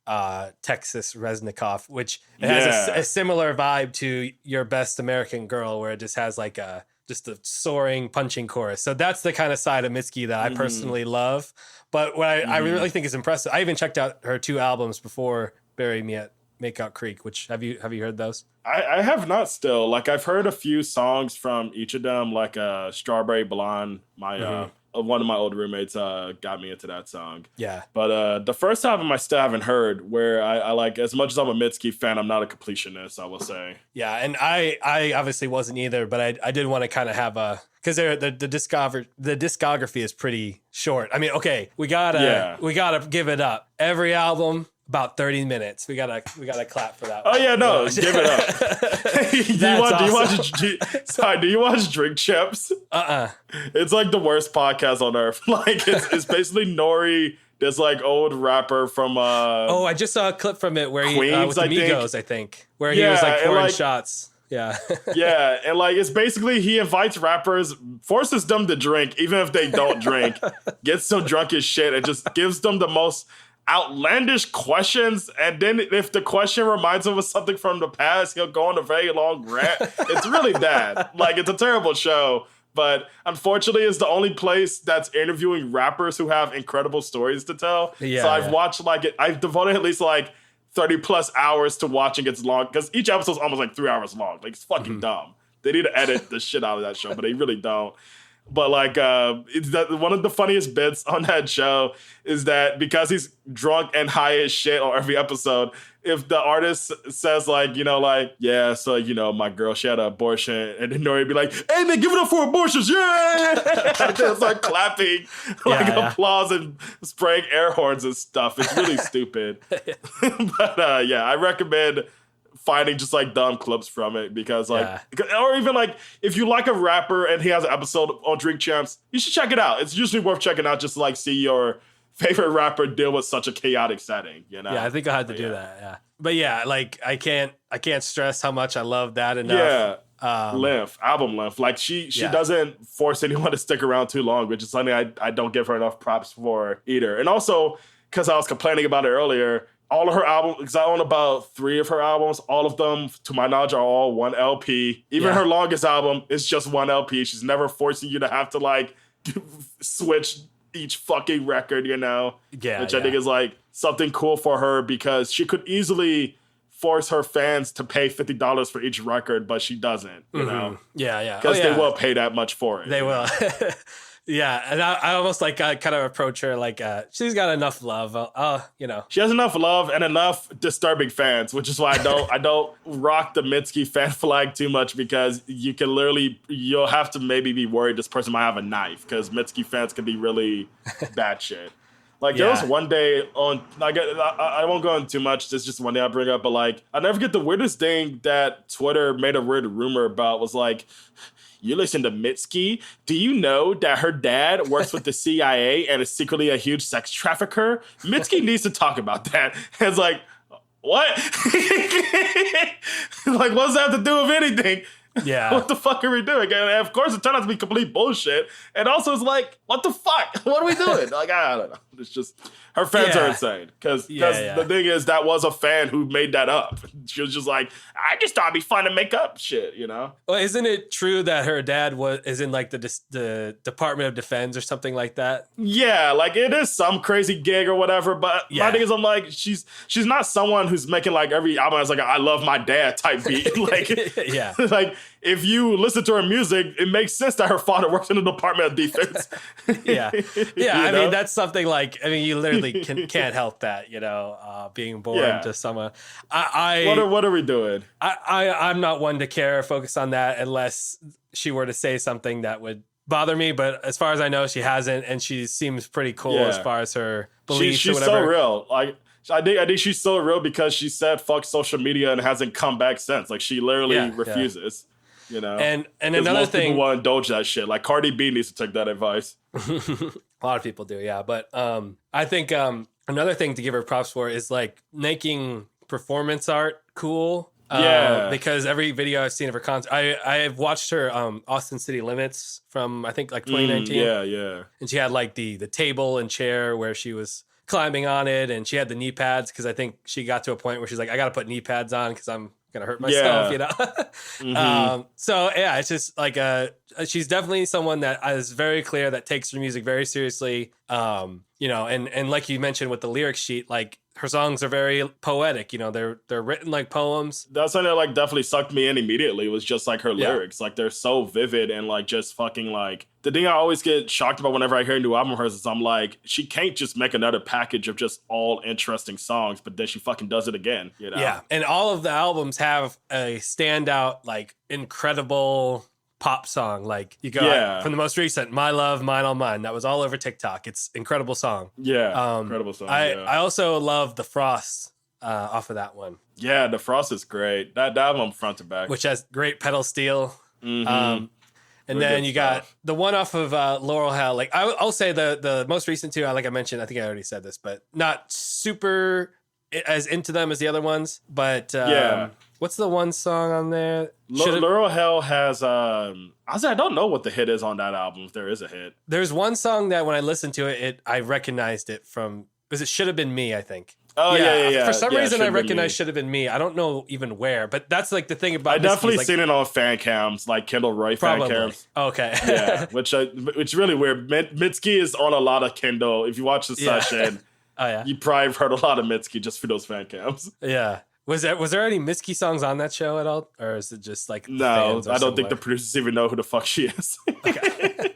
Texas Reznikoff, which it has a similar vibe to Your Best American Girl, where it just has like just a soaring punching chorus. So that's the kind of side of Mitski that I personally love. But what I really think is impressive, I even checked out her two albums before Bury Me at Makeout Creek, which have you heard those? I have not still. Like, I've heard a few songs from each of them, like Strawberry Blonde. One of my old roommates got me into that song. Yeah. But the first album I still haven't heard, where I like, as much as I'm a Mitski fan, I'm not a completionist, I will say. Yeah, and I obviously wasn't either, but I did want to kind of have because the discography is pretty short. I mean, okay, we gotta give it up. Every album, about 30 minutes. We gotta clap for that. Oh yeah, no, give it up. Do you watch Drink Champs? It's like the worst podcast on earth. Like it's basically Nori, this like old rapper from I just saw a clip from it where Queens, he with the Migos, I think, where he was like pouring shots. Yeah. Yeah, and like it's basically he invites rappers, forces them to drink even if they don't drink, gets them drunk as shit, and just gives them the most outlandish questions, and then if the question reminds him of something from the past, he'll go on a very long rant. It's really bad. Like, it's a terrible show, but unfortunately it's the only place that's interviewing rappers who have incredible stories to tell. So I've watched I've devoted at least like 30 plus hours to watching its long, because each episode's almost like 3 hours long. Like, it's fucking dumb. They need to edit the shit out of that show, but they really don't. But like, one of the funniest bits on that show is that because he's drunk and high as shit on every episode, if the artist says like, yeah, so, my girl, she had an abortion, and then Nori would be like, hey man, give it up for abortions, yeah! And then it's like clapping, applause and spraying air horns and stuff. It's really stupid. But I recommend finding just like dumb clips from it, because like, or even like if you like a rapper and he has an episode on Drink Champs, you should check it out. It's usually worth checking out just to like see your favorite rapper deal with such a chaotic setting, Yeah, I think I had to do that. Yeah, but yeah, like I can't stress how much I love that enough. Album length. Like she doesn't force anyone to stick around too long, which is something I don't give her enough props for either. And also, because I was complaining about it earlier, all of her albums, because I own about 3 of her albums. All of them, to my knowledge, are all 1 LP. Even her longest album is just 1 LP. She's never forcing you to have to like switch each fucking record, you know? Yeah. Which I think is like something cool for her, because she could easily force her fans to pay $50 for each record, but she doesn't, you know? Yeah. Because they will pay that much for it. They will. Yeah, and I almost like kind of approach her like she's got enough love. You know, she has enough love and enough disturbing fans, which is why I don't rock the Mitski fan flag too much, because you'll have to maybe be worried this person might have a knife, because Mitski fans can be really bad shit. Like there was one day on, I won't go into too much. There's just one day I bring up, but like I never get the weirdest thing that Twitter made a weird rumor about was like, you listen to Mitski? Do you know that her dad works with the CIA and is secretly a huge sex trafficker? Mitski needs to talk about that. And it's like, what? Like, what does that have to do with anything? Yeah. What the fuck are we doing? And of course, it turned out to be complete bullshit. And also, it's like, what the fuck? What are we doing? Like, I don't know. It's just, her fans are insane. Because the thing is, that was a fan who made that up. She was just like, I just thought it'd be fun to make up shit, you know? Well, isn't it true that her dad is in like the Department of Defense or something like that? Yeah, like it is some crazy gig or whatever. But my thing is, I'm like, she's not someone who's making like every album has like a I love my dad type beat. Like, like if you listen to her music, it makes sense that her father works in the Department of Defense. I mean, that's something like, I mean, you literally can't help that, you know, being born to someone. What are we doing? I'm not one to care or focus on that unless she were to say something that would bother me. But as far as I know, she hasn't, and she seems pretty cool as far as her beliefs or whatever. She's so real. Like, I think she's so real because she said fuck social media and hasn't come back since. Like, she literally refuses. You know, and another most thing, people want to indulge that shit. Like Cardi B needs to take that advice. A lot of people do, yeah. But I think another thing to give her props for is like making performance art cool. Because every video I've seen of her concert, I've watched her Austin City Limits from I think like 2019. And she had like the table and chair where she was climbing on it, and she had the knee pads because I think she got to a point where she's like, I got to put knee pads on because I'm gonna hurt myself, you know. So yeah, it's just like she's definitely someone that is very clear, that takes her music very seriously. You know, and like you mentioned with the lyric sheet, like her songs are very poetic. You know, they're written like poems. That's something that like definitely sucked me in immediately. Was just like her lyrics, like they're so vivid and like just fucking like. The thing I always get shocked about whenever I hear a new album of hers is I'm like, she can't just make another package of just all interesting songs, but then she fucking does it again, you know? Yeah, and all of the albums have a standout, like, incredible pop song. Like, you go from the most recent, My Love, Mine All Mine. That was all over TikTok. It's incredible song. Yeah, incredible song. I also love The Frost off of that one. Yeah, The Frost is great. That album front to back. Which has great pedal steel. And then you got the one off of Laurel Hell. Like I'll say the most recent two, like I mentioned, I think I already said this, but not super as into them as the other ones. But what's the one song on there? Laurel Hell has I don't know what the hit is on that album, if there is a hit. There's one song that when I listened to it, I recognized it from, it Should Have Been Me, I think. Oh, yeah. For some reason, I recognize Should Have Been Me. I don't know even where, but that's like the thing about I definitely seen it on fan cams, like Kendall Roy fan cams. Okay. Yeah, which really weird. Mitski is on a lot of Kendall. If you watch the session, you probably heard a lot of Mitski just for those fan cams. Yeah. Was there any Mitski songs on that show at all? Or is it just like no, I don't think the producers even know who the fuck she is. Okay.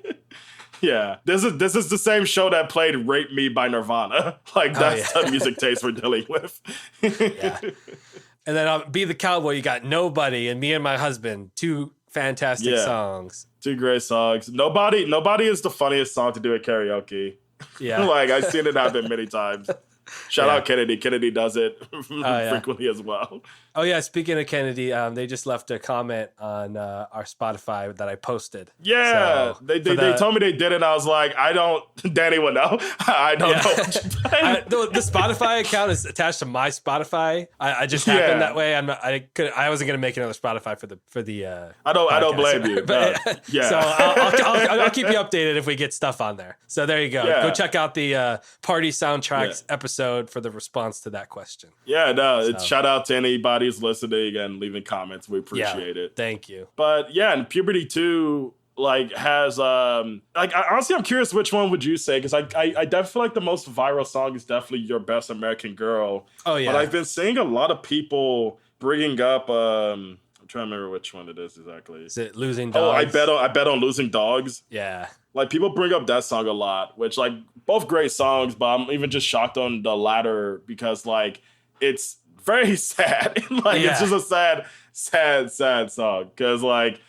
Yeah, this is the same show that played "Rape Me" by Nirvana. Like that's the music taste we're dealing with. Yeah, and then Be the Cowboy. You got Nobody and Me and My Husband. Two fantastic songs. Two great songs. Nobody is the funniest song to do at karaoke. Yeah, like I've seen it happen many times. Shout out Kennedy. Kennedy does it frequently as well. Oh, yeah. Speaking of Kennedy, they just left a comment on our Spotify that I posted. Yeah. So they told me they did it. And I was like, Danny would know. I don't know. The Spotify account is attached to my Spotify. I just happened that way. I wasn't going to make another Spotify for the I don't blame you. But, So I'll keep you updated if we get stuff on there. So there you go. Yeah. Go check out the Party Soundtracks episode episode for the response to that question. Yeah, no, it's shout out to anybody who's listening and leaving comments. We appreciate it. Thank you. But yeah, and Puberty 2 has honestly, I'm curious which one would you say, because I definitely feel like the most viral song is definitely Your Best American Girl. Oh yeah. But I've been seeing a lot of people bringing up I'm trying to remember which one it is exactly. Is it Losing Dogs? Oh, I bet on Losing Dogs. Yeah. Like, people bring up that song a lot, which, like, both great songs, but I'm even just shocked on the latter because, like, it's very sad. It's just a sad song. Because, like,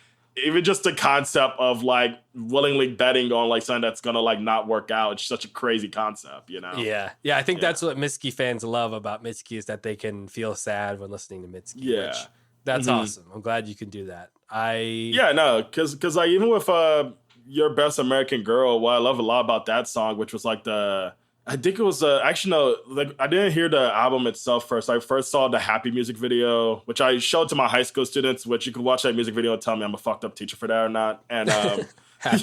even just the concept of, like, willingly betting on, like, something that's gonna, like, not work out, it's such a crazy concept, you know? Yeah. Yeah, I think that's what Mitski fans love about Mitski is that they can feel sad when listening to Mitski. Yeah. Which, that's awesome. I'm glad you can do that. Because like, even with Your Best American Girl, what I love a lot about that song, which was like I think it was actually no, like I didn't hear the album itself first. I first saw the Happy music video, which I showed to my high school students, which you can watch that music video and tell me I'm a fucked up teacher for that or not. And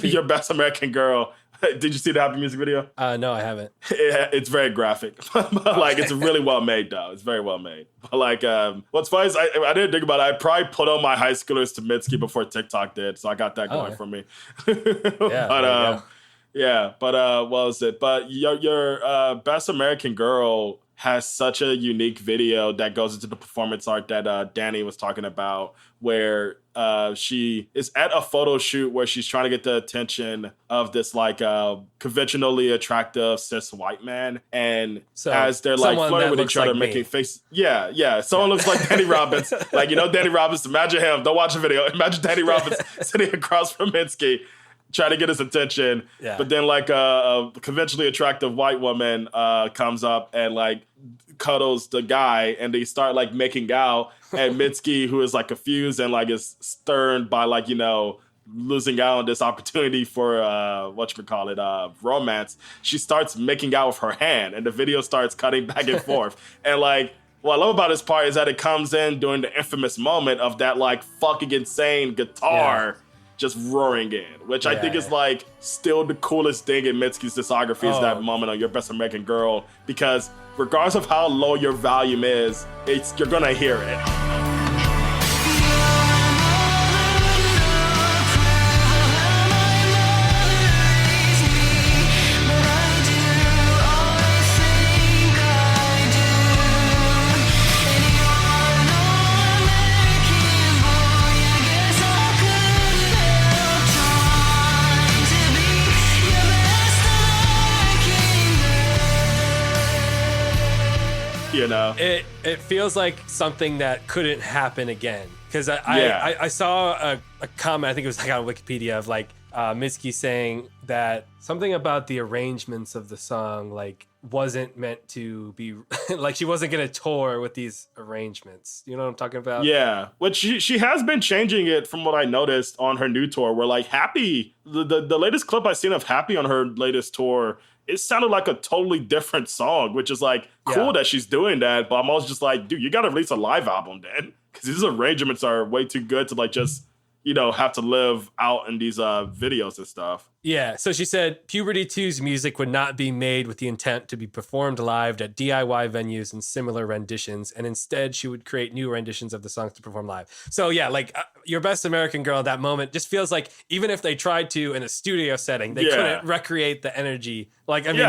Your Best American Girl. Did you see the Happy music video? No, I haven't. It's very graphic, but like it's really well made though. It's very well made. But like, what's funny is I didn't think about it. I probably put on my high schoolers to Mitski before TikTok did, so I got that going for me. What was it? But your Best American Girl has such a unique video that goes into the performance art that Danny was talking about, where she is at a photo shoot where she's trying to get the attention of this like conventionally attractive cis white man, and as they're like flirting with each other, like making faces. Yeah. Someone looks like Danny Robbins. Like, you know, Danny Robbins. Imagine him. Don't watch the video. Imagine Danny Robbins sitting across from Mitski, trying to get his attention. Yeah. But then like a conventionally attractive white woman comes up and like cuddles the guy, and they start like making out. And Mitski, who is like confused and like is stern by like, you know, losing out on this opportunity for romance, she starts making out with her hand, and the video starts cutting back and forth. And like, what I love about this part is that it comes in during the infamous moment of that like fucking insane guitar just roaring in, which I think is like still the coolest thing in Mitski's discography is that moment on Your Best American Girl, because regardless of how low your volume is, you're gonna hear it. You know, it feels like something that couldn't happen again, because I saw a comment, I think it was like on Wikipedia, of like Mitski saying that something about the arrangements of the song like wasn't meant to be like she wasn't gonna tour with these arrangements. You know what I'm talking about? Yeah, which she has been changing it from what I noticed on her new tour, where like Happy, the latest clip I've seen of Happy on her latest tour, it sounded like a totally different song, which is like cool that she's doing that. But I'm always just like, dude, you got to release a live album then, because these arrangements are way too good to like just, you know, have to live out in these videos and stuff. Yeah. So she said Puberty 2's music would not be made with the intent to be performed live at DIY venues and similar renditions, and instead she would create new renditions of the songs to perform live. So yeah, like Your Best American Girl, that moment just feels like even if they tried to in a studio setting, they couldn't recreate the energy. Like, I mean,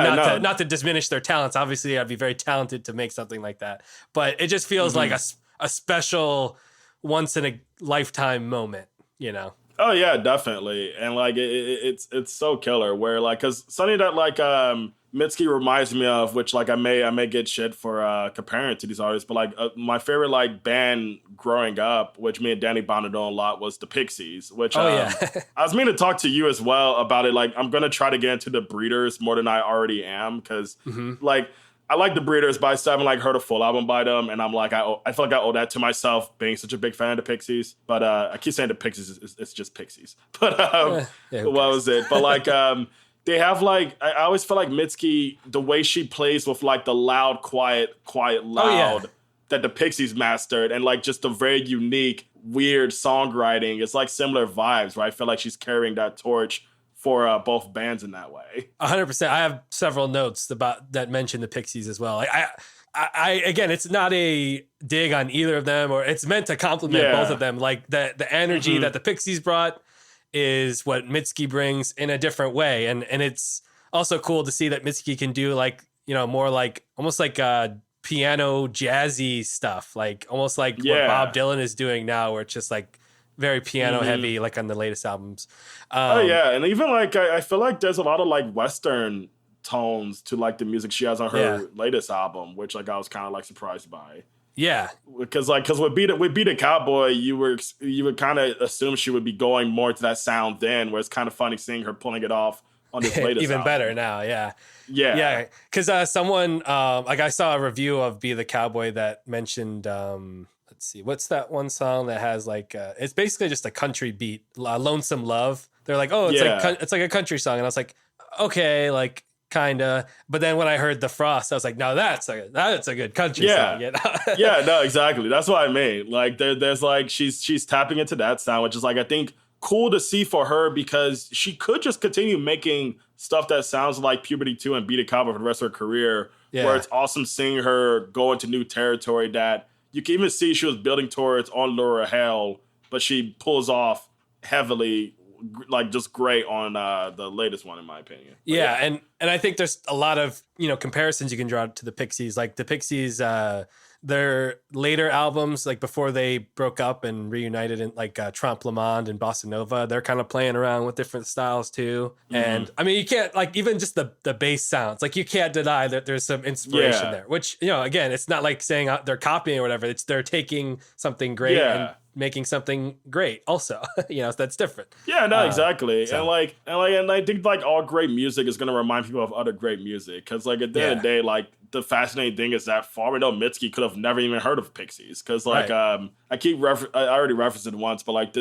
not to diminish their talents. Obviously, I'd be very talented to make something like that, but it just feels like a special once in a lifetime moment, you know? Oh yeah, definitely. And like it's so killer, where like, cause something that like Mitski reminds me of, which like I may get shit for comparing it to these artists, but like my favorite like band growing up, which me and Danny bonded on a lot, was the Pixies, which I was meaning to talk to you as well about it. Like, I'm gonna try to get into the Breeders more than I already am, because like I like the Breeders, but I still haven't like heard a full album by them, and I'm like, I feel like I owe that to myself being such a big fan of the Pixies. But I keep saying the Pixies, it's just Pixies. But what was it? But like they have like, I always feel like Mitski, the way she plays with like the loud, quiet, loud that the Pixies mastered, and like just the very unique, weird songwriting, it's like similar vibes, where I feel like she's carrying that torch for both bands in that way. 100%. I have several notes about that mention the Pixies as well. I again, it's not a dig on either of them, or it's meant to compliment both of them. Like the energy that the Pixies brought is what Mitski brings in a different way, and it's also cool to see that Mitski can do like, you know, more like almost like piano jazzy stuff, like almost like what Bob Dylan is doing now, where it's just like very piano heavy, like on the latest albums. And even like I feel like there's a lot of like Western tones to like the music she has on her latest album, which like I was kind of like surprised by. Yeah, because with Beat a Cowboy, you would kind of assume she would be going more to that sound then, where it's kind of funny seeing her pulling it off on this latest even album. better now. Yeah. Because someone like I saw a review of Be the Cowboy that mentioned let's see, what's that one song that has like it's basically just a country beat, Lonesome Love. They're like, oh, it's like a country song, and I was like, okay, like kinda. But then when I heard The Frost, I was like, no, that's a good country song. You know? No, exactly. That's what I mean. Like there's like she's tapping into that sound, which is like I think cool to see for her, because she could just continue making stuff that sounds like Puberty 2 and Beat a Cowboy for the rest of her career. Where it's awesome seeing her go into new territory that you can even see she was building towards on Laura Hell, but she pulls off heavily, like just great on the latest one, in my opinion. And I think there's a lot of, you know, comparisons you can draw to the Pixies. Like the Pixies, their later albums, like before they broke up and reunited in like Trompe Le Monde and Bossa Nova, they're kind of playing around with different styles too. And I mean, you can't, like, even just the bass sounds, like you can't deny that there's some inspiration there, which, you know, again, it's not like saying they're copying or whatever. It's they're taking something great and making something great also. You know, that's different. Exactly. So. And I think like all great music is going to remind people of other great music, because like at the end of the day, like the fascinating thing is that far we know Mitski could have never even heard of Pixies, because like I already referenced it once, but like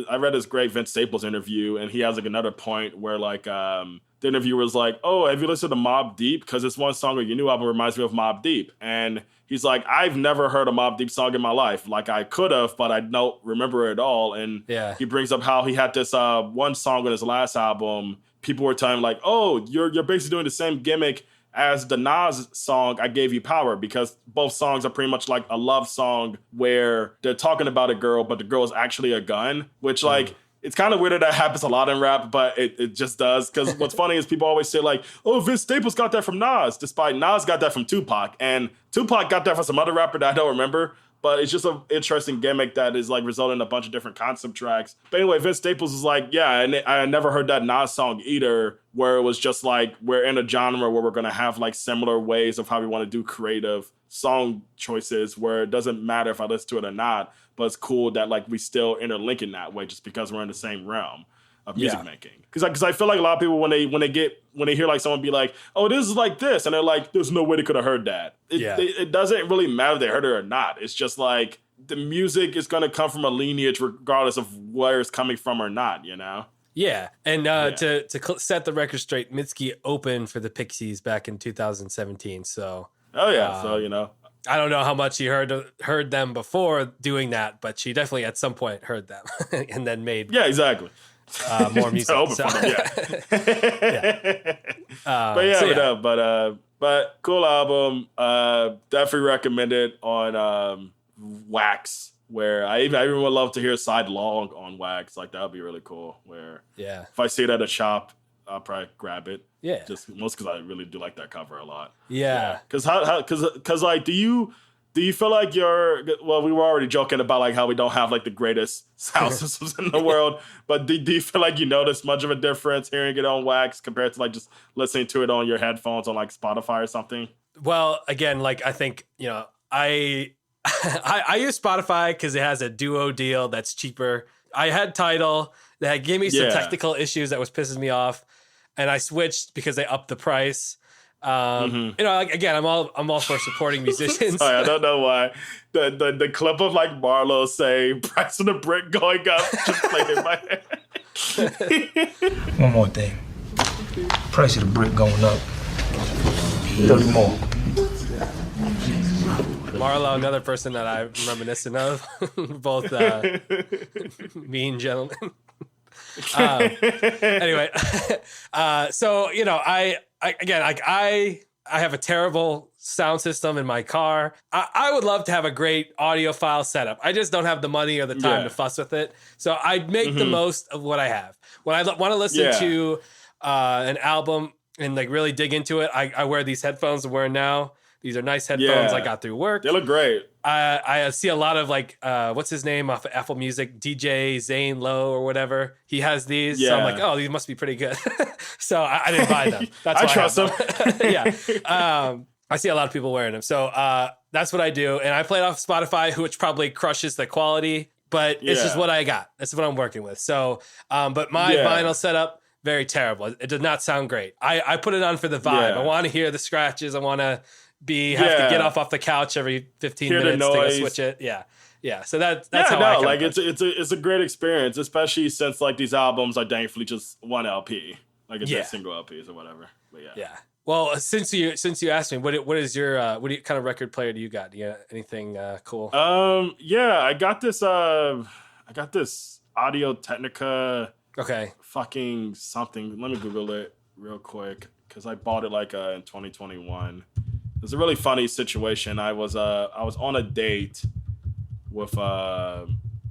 I read this great Vince Staples interview, and he has like another point where like the interviewer was like, oh, have you listened to Mobb Deep? Because this one song on your new album reminds me of Mobb Deep. And he's like, I've never heard a Mobb Deep song in my life. Like I could have, but I don't remember it at all. And he brings up how he had this one song on his last album. People were telling him like, oh, you're basically doing the same gimmick as the Nas song, I Gave You Power, because both songs are pretty much like a love song where they're talking about a girl, but the girl is actually a gun, which like, it's kind of weird that happens a lot in rap, but it just does. Because what's funny is people always say like, oh, Vince Staples got that from Nas, despite Nas got that from Tupac. And Tupac got that from some other rapper that I don't remember. But it's just an interesting gimmick that is like resulting in a bunch of different concept tracks. But anyway, Vince Staples is like, yeah, and I never heard that Nas song either, where it was just like, we're in a genre where we're going to have like similar ways of how we want to do creative song choices, where it doesn't matter if I listen to it or not, but it's cool that like we still interlink in that way just because we're in the same realm of music making. Because I feel like a lot of people when they hear like someone be like, oh, this is like this, and they're like, there's no way they could have heard that. It doesn't really matter if they heard it or not. It's just like the music is going to come from a lineage regardless of where it's coming from or not, you know? Yeah, and to set the record straight, Mitski opened for the Pixies back in 2017. So so you know, I don't know how much she heard them before doing that, but she definitely at some point heard them and then made more music. But cool album. Definitely recommend it on Wax. Where I even would love to hear Sidelong on Wax. Like that would be really cool. Where if I see it at a shop, I'll probably grab it. Yeah, just most because I really do like that cover a lot. Yeah, because like do you feel like well, we were already joking about like how we don't have like the greatest sound systems in the world, but do you feel like you notice much of a difference hearing it on Wax compared to like just listening to it on your headphones on like Spotify or something? Well, again, like I think, you know, I use Spotify because it has a duo deal that's cheaper. I had Tidal that gave me some technical issues that was pissing me off, and I switched because they upped the price. You know, like, again, I'm all for supporting musicians. Sorry, I don't know why the clip of like Marlo saying "price of the brick going up" just played in my head. One more thing, price of the brick going up 30 more. Marlo, another person that I'm reminiscent of, both mean gentlemen. Anyway, so you know, I again, like I have a terrible sound system in my car. I would love to have a great audiophile setup. I just don't have the money or the time to fuss with it. So I make the most of what I have. When I want to listen to an album and like really dig into it, I wear these headphones I'm wearing now. These are nice headphones I got through work. They look great. I see a lot of like, what's his name off of Apple Music? DJ Zane Lowe or whatever. He has these. Yeah. So I'm like, oh, these must be pretty good. So I didn't buy them. That's why I trust them. Yeah. I see a lot of people wearing them. So that's what I do. And I play it off Spotify, which probably crushes the quality, but it's just what I got. That's what I'm working with. So, but my vinyl setup, very terrible. It did not sound great. I put it on for the vibe. I want to hear the scratches. I want to have to get off the couch every 15 minutes to go switch it. Yeah. So that's how I like it's a great experience, especially since like these albums are thankfully just one LP, like it's just single LPs or whatever. But yeah. Well, since you asked me, what is your kind of record player do you got? Do you got anything cool? I got this Audio Technica. Okay. Fucking something. Let me Google it real quick because I bought it like in 2021. It was a really funny situation. I was on a date with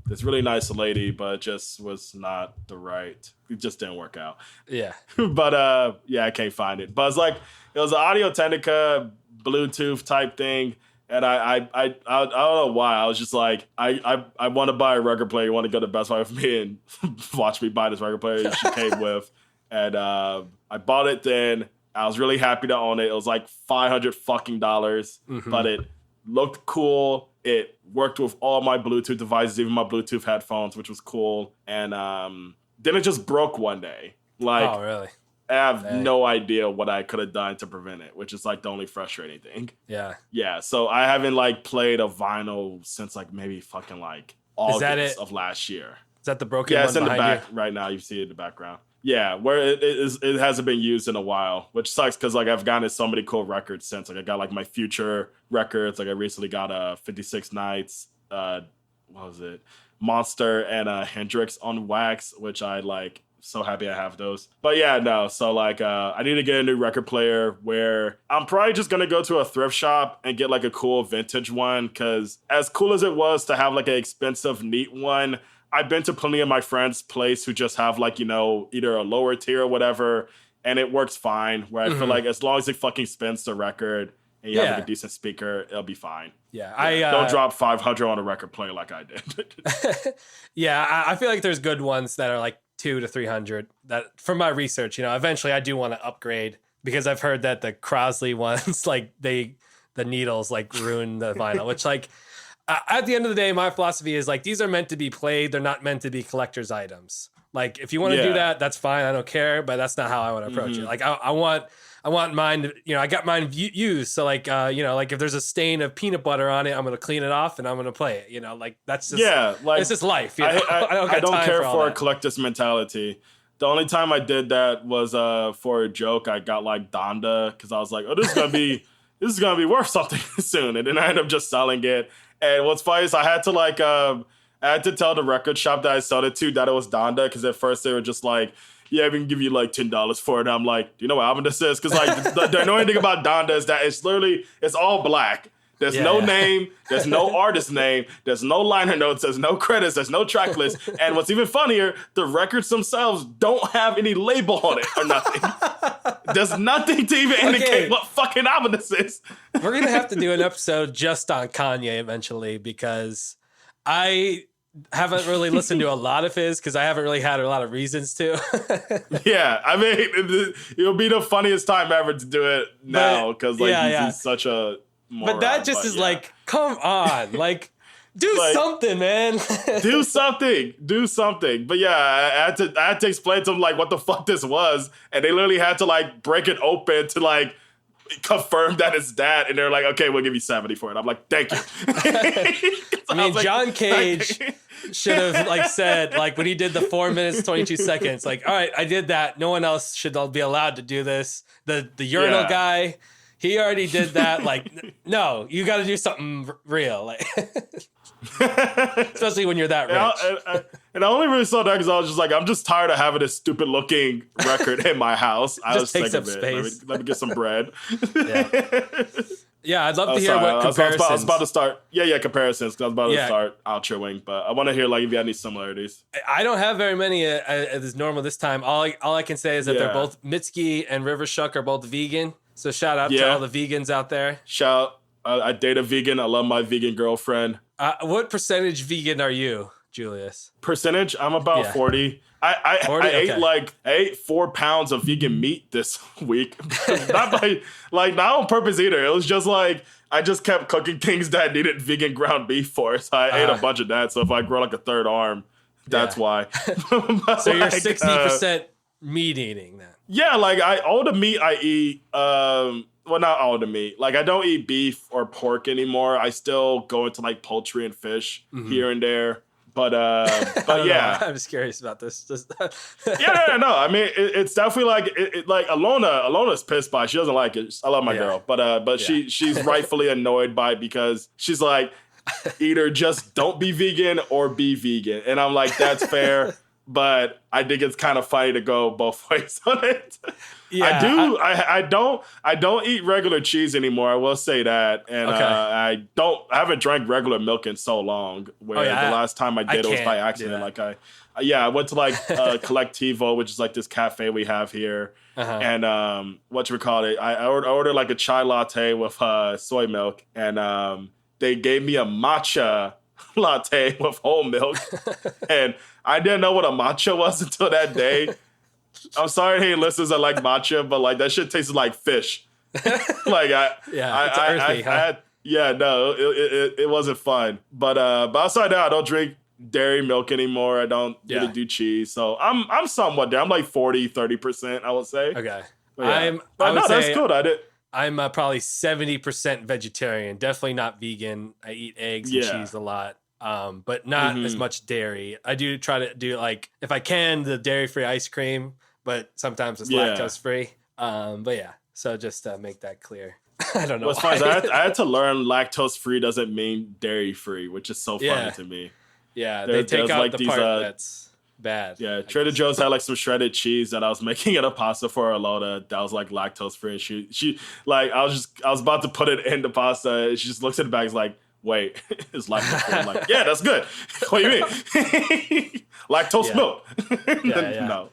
this really nice lady, but just was not the right. It just didn't work out. Yeah. But I can't find it. But it was an Audio Technica Bluetooth type thing. And I don't know why. I was just like, I want to buy a record player. You want to go to Best Buy with me and watch me buy this record player she came with. And I bought it then. I was really happy to own it. It was like $500 fucking dollars, but it looked cool. It worked with all my Bluetooth devices, even my Bluetooth headphones, which was cool. And then it just broke one day. Like, oh, really? I have no idea what I could have done to prevent it, which is like the only frustrating thing. Yeah. Yeah. So I haven't like played a vinyl since like maybe fucking like August of last year. Is that the broken one? Yeah, it's in the back right now. You see it in the background. Yeah, where it hasn't been used in a while, which sucks because like I've gotten so many cool records since. Like I got like my Future records. Like I recently got 56 Nights, what was it? Monster and Hendrix on wax, which I like. So happy I have those. But yeah, no. So like I need to get a new record player where I'm probably just gonna go to a thrift shop and get like a cool vintage one, because as cool as it was to have like an expensive, neat one, I've been to plenty of my friends' place who just have like, you know, either a lower tier or whatever, and it works fine. Where I feel like as long as it fucking spins the record and you have like a decent speaker, it'll be fine. Yeah, don't drop $500 on a record player like I did. Yeah, I feel like there's good ones that are like $200 to $300. That from my research, you know, eventually I do want to upgrade because I've heard that the Crosley ones, like the needles like ruin the vinyl, which like. At the end of the day, my philosophy is like, these are meant to be played. They're not meant to be collector's items. Like, if you want to do that, that's fine. I don't care, but that's not how I want to approach it. Like, I want mine to, you know, I got mine used. So like, you know, like if there's a stain of peanut butter on it, I'm going to clean it off and I'm going to play it, you know, like that's just, like it's just life. You know? I don't care for a collector's mentality. The only time I did that was for a joke. I got like Donda because I was like, oh, this is gonna be worth something soon. And then I ended up just selling it. And what's funny is I had to like, I had to tell the record shop that I sold it to that it was Donda, because at first they were just like, yeah, we can give you like $10 for it. And I'm like, do you know what album this is? Because like the annoying thing about Donda is that it's all black. There's no name, there's no artist name, there's no liner notes, there's no credits, there's no track list. And what's even funnier, the records themselves don't have any label on it or nothing. There's nothing to even indicate what fucking album this is. We're going to have to do an episode just on Kanye eventually, because I haven't really listened to a lot of his because I haven't really had a lot of reasons to. Yeah, I mean, it'll be the funniest time ever to do it now, because like he's such a moron, but that just is like, come on, like do something, man. do something. But yeah, I had to explain to them like what the fuck this was, and they literally had to like break it open to like confirm that it's that, and they're like, okay, we'll give you 70 for it. I'm like, thank you. I mean, John Cage should have like said, like when he did the 4 minutes 22 seconds, like, all right, I did that, no one else should be allowed to do this. The urinal guy, he already did that. Like, no, you got to do something real. Like, especially when you're that rich. And I only really saw that because I was just like, I'm just tired of having this stupid looking record in my house. I was sick of it. Space. Let me get some bread. Yeah, I'd love to hear what comparisons. I was about to start. Yeah, comparisons. Because I was about to start outroing, but I want to hear like if you had any similarities. I don't have very many as normal this time. All I can say is that they're both Mitski and River Shook are both vegan. So shout out to all the vegans out there. I date a vegan. I love my vegan girlfriend. What percentage vegan are you, Julius? Percentage? I'm about 40. I ate 4 pounds of vegan meat this week. Not on purpose either. It was just like I just kept cooking things that needed vegan ground beef for. So I ate a bunch of that. So if I grow like a third arm, that's why. So you're 60% meat eating then. Yeah, like all the meat I eat, well, not all the meat. Like I don't eat beef or pork anymore. I still go into like poultry and fish here and there. But yeah, I'm just curious about this. No. I mean, it's definitely like like Alona's pissed by it. She doesn't like it. I love my girl, but she's rightfully annoyed by it because she's like, either just don't be vegan or be vegan, and I'm like, that's fair. But I think it's kind of funny to go both ways on it. Yeah, I don't eat regular cheese anymore. I will say that, and I haven't drank regular milk in so long. Where the last time I did, it was by accident. Like I went to like Collectivo, which is like this cafe we have here, and I ordered like a chai latte with soy milk, and they gave me a matcha latte with whole milk, and I didn't know what a matcha was until that day. I'm sorry, hey, listeners, I like matcha, but like that shit tasted like fish. It's earthy, it wasn't fun. But outside that, I don't drink dairy milk anymore. I don't really do cheese, so I'm somewhat there. I'm like 40-30%, I would say. Okay, that's good. I'm probably 70% vegetarian. Definitely not vegan. I eat eggs and cheese a lot. But not as much dairy. I do try to do like, if I can, the dairy-free ice cream, but sometimes it's lactose-free. But yeah, so just make that clear. I don't know. Well, as far as I had to learn lactose-free doesn't mean dairy-free, which is so funny to me. Yeah, they take out like the part that's bad. Yeah, Trader Joe's had like some shredded cheese that I was making in a pasta for Alona that was like lactose-free. And she like, I was about to put it in the pasta, and she just looks at the bag, is like, wait, it's lactose. I'm like, yeah, that's good. What do you mean? Lactose milk. No.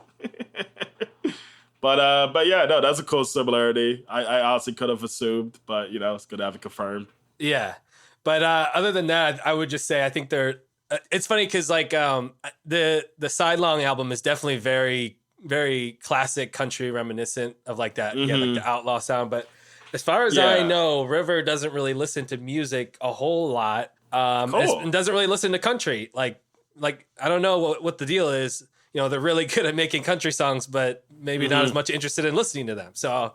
But yeah, no, that's a cool similarity. I honestly could have assumed, but it's good to have it confirmed. Yeah. But other than that, I would just say I think they're. It's funny because like the Sidelong album is definitely very, very classic country reminiscent of like that, like the outlaw sound, but. As far as I know, River doesn't really listen to music a whole lot, and doesn't really listen to country. Like I don't know what the deal is. They're really good at making country songs, but maybe not as much interested in listening to them. So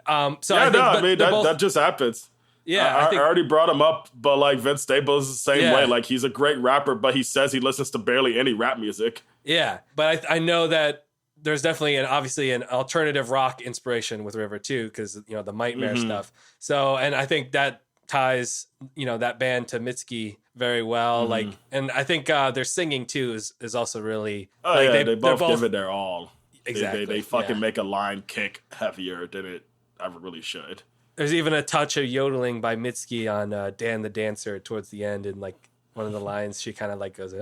I think that just happens. Yeah, I already brought him up, but like Vince Staples is the same way. Like he's a great rapper, but he says he listens to barely any rap music. Yeah, but I know that. There's definitely obviously an alternative rock inspiration with River too, because the Nightmare stuff. So, and I think that ties that band to Mitski very well. Like, and I think their singing too is also really. They both give it their all. Exactly, they fucking make a line kick heavier than it ever really should. There's even a touch of yodeling by Mitski on Dan the Dancer towards the end, and like one of the lines she kind of like goes,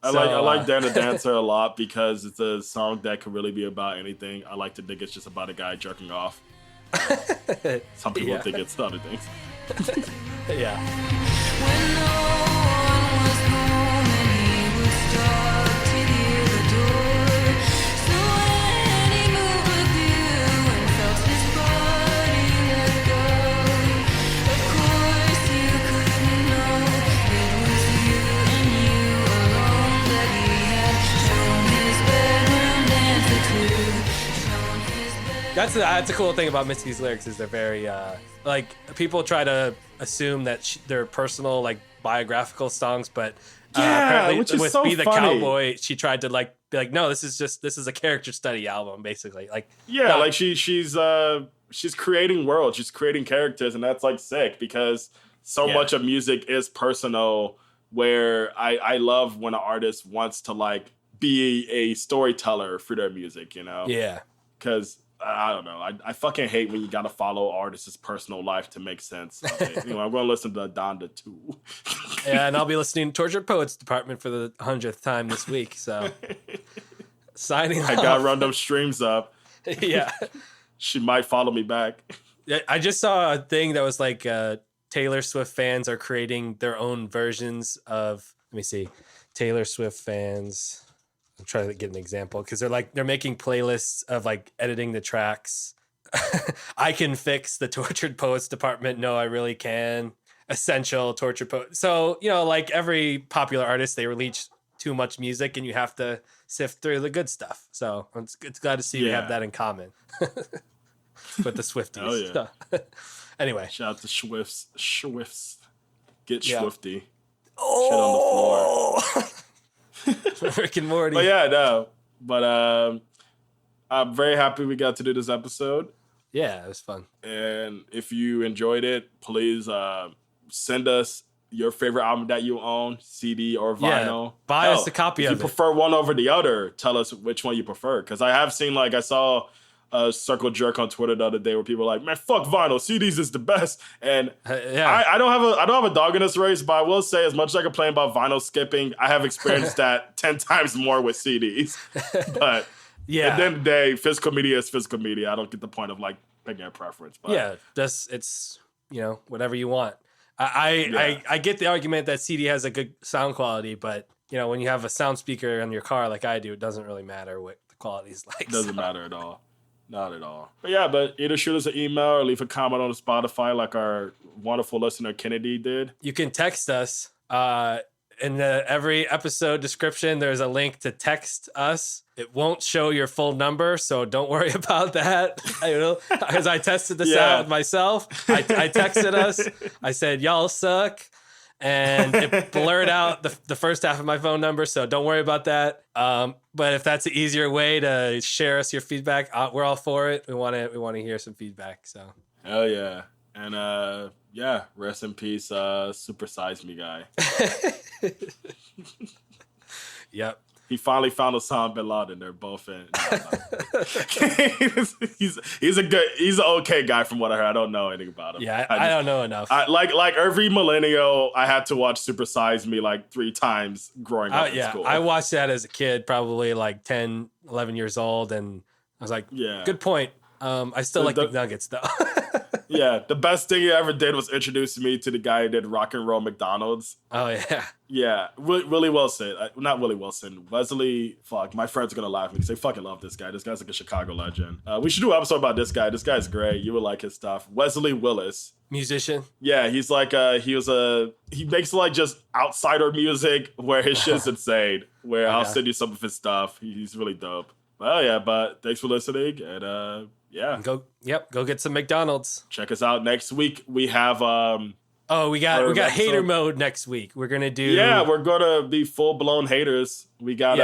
I like Dan the Dancer a lot because it's a song that could really be about anything. I like to think it's just about a guy jerking off. Some people think it's other things. Yeah. When no one was home and he was stuck to hear the door. So when he moved with you and felt his body let go, of course you couldn't know it was you and you alone that he had shown his bedroom dancer to. That's a cool thing about Mitski's lyrics is they're very like people try to assume that they're personal like biographical songs, but Apparently which is with so Be the funny. Cowboy, she tried to like be like, no, this is a character study album, basically. Like, Yeah, no, like she's creating worlds, she's creating characters, and that's like sick because so much of music is personal. Where I love when an artist wants to like be a storyteller for their music, you know? Yeah. Because I don't know, I fucking hate when you gotta follow artists' personal life to make sense of it. You know, I'm gonna listen to Donda too. Yeah, and I'll be listening to Tortured Poets Department for the 100th time this week. So signing I off. gotta run them streams up. Yeah. She might follow me back. I just saw a thing that was like Taylor Swift fans are creating their own versions of, let me see, Taylor Swift fans. I'm trying to get an example because they're making playlists of like editing the tracks. I can fix the Tortured Poets Department. No, I really can. Essential Tortured Poets. So, you know, like every popular artist, they release too much music and you have to sift through the good stuff. So it's glad to see we have that in common with the Swifties. Oh, yeah. So, anyway. Shout out to Swifts. Get Yeah. Swifty. Oh! Shit on the floor. Rick and Morty. But yeah, no. But I'm very happy we got to do this episode. Yeah, it was fun. And if you enjoyed it, please send us your favorite album that you own, CD or vinyl. Yeah, buy us a copy of it. If you prefer one over the other, tell us which one you prefer. Because I have seen, like, I saw a circle jerk on Twitter the other day where people were like, man, fuck vinyl, CDs is the best. And I don't have a dog in this race, but I will say, as much as I complain about vinyl skipping, I have experienced that 10 times more with CDs. But yeah, at the end of the day, physical media is physical media. I don't get the point of like picking a preference. But yeah, it's you know, whatever you want. I get the argument that CD has a good sound quality, but you know, when you have a sound speaker in your car like I do, it doesn't really matter what the quality is like. It doesn't matter at all. Not at all. But yeah, but either shoot us an email or leave a comment on Spotify like our wonderful listener Kennedy did. You can text us. In every episode description, there's a link to text us. It won't show your full number, so don't worry about that. Because I tested this out myself. I texted us. I said, y'all suck. And it blurred out the first half of my phone number, so don't worry about that. But if that's an easier way to share us your feedback, we're all for it. We want to hear some feedback. So hell yeah. And yeah, rest in peace, Super Size Me guy. Yep. He finally found Osama bin Laden. They're both in. He's an okay guy from what I heard. I don't know anything about him. Yeah, I don't know enough. Like every millennial, I had to watch Super Size Me like 3 times growing up in school. I watched that as a kid, probably like 10, 11 years old, and I was like, good point. I still like McNuggets though. Yeah, the best thing he ever did was introduce me to the guy who did Rock and Roll McDonald's. Oh, yeah. Yeah, Willie Wilson. Not Willie Wilson. Wesley, fuck, my friends are going to laugh at me because they fucking love this guy. This guy's like a Chicago legend. We should do an episode about this guy. This guy's great. You would like his stuff. Wesley Willis. Musician? Yeah, he's like, he makes like just outsider music where his shit's insane. Where I'll send you some of his stuff. He's really dope. Well, yeah, but thanks for listening. And yeah. Go get some McDonald's. Check us out next week. We have we got hater mode next week. We're gonna do we're gonna be full blown haters. We got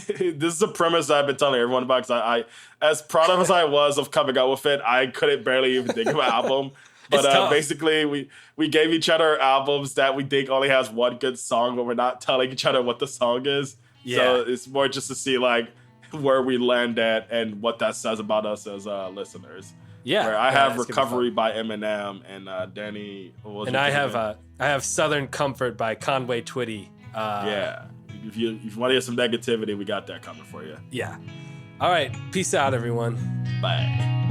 this is a premise I've been telling everyone about because I as proud of as I was of coming out with it, I couldn't barely even think of an album. But basically we gave each other albums that we think only has one good song, but we're not telling each other what the song is. Yeah. So it's more just to see like where we land at and what that says about us as listeners. Yeah, where I have Recovery by Eminem and Danny. And I have Southern Comfort by Conway Twitty. Yeah, if you want to hear some negativity, we got that coming for you. Yeah. All right, peace out, everyone. Bye.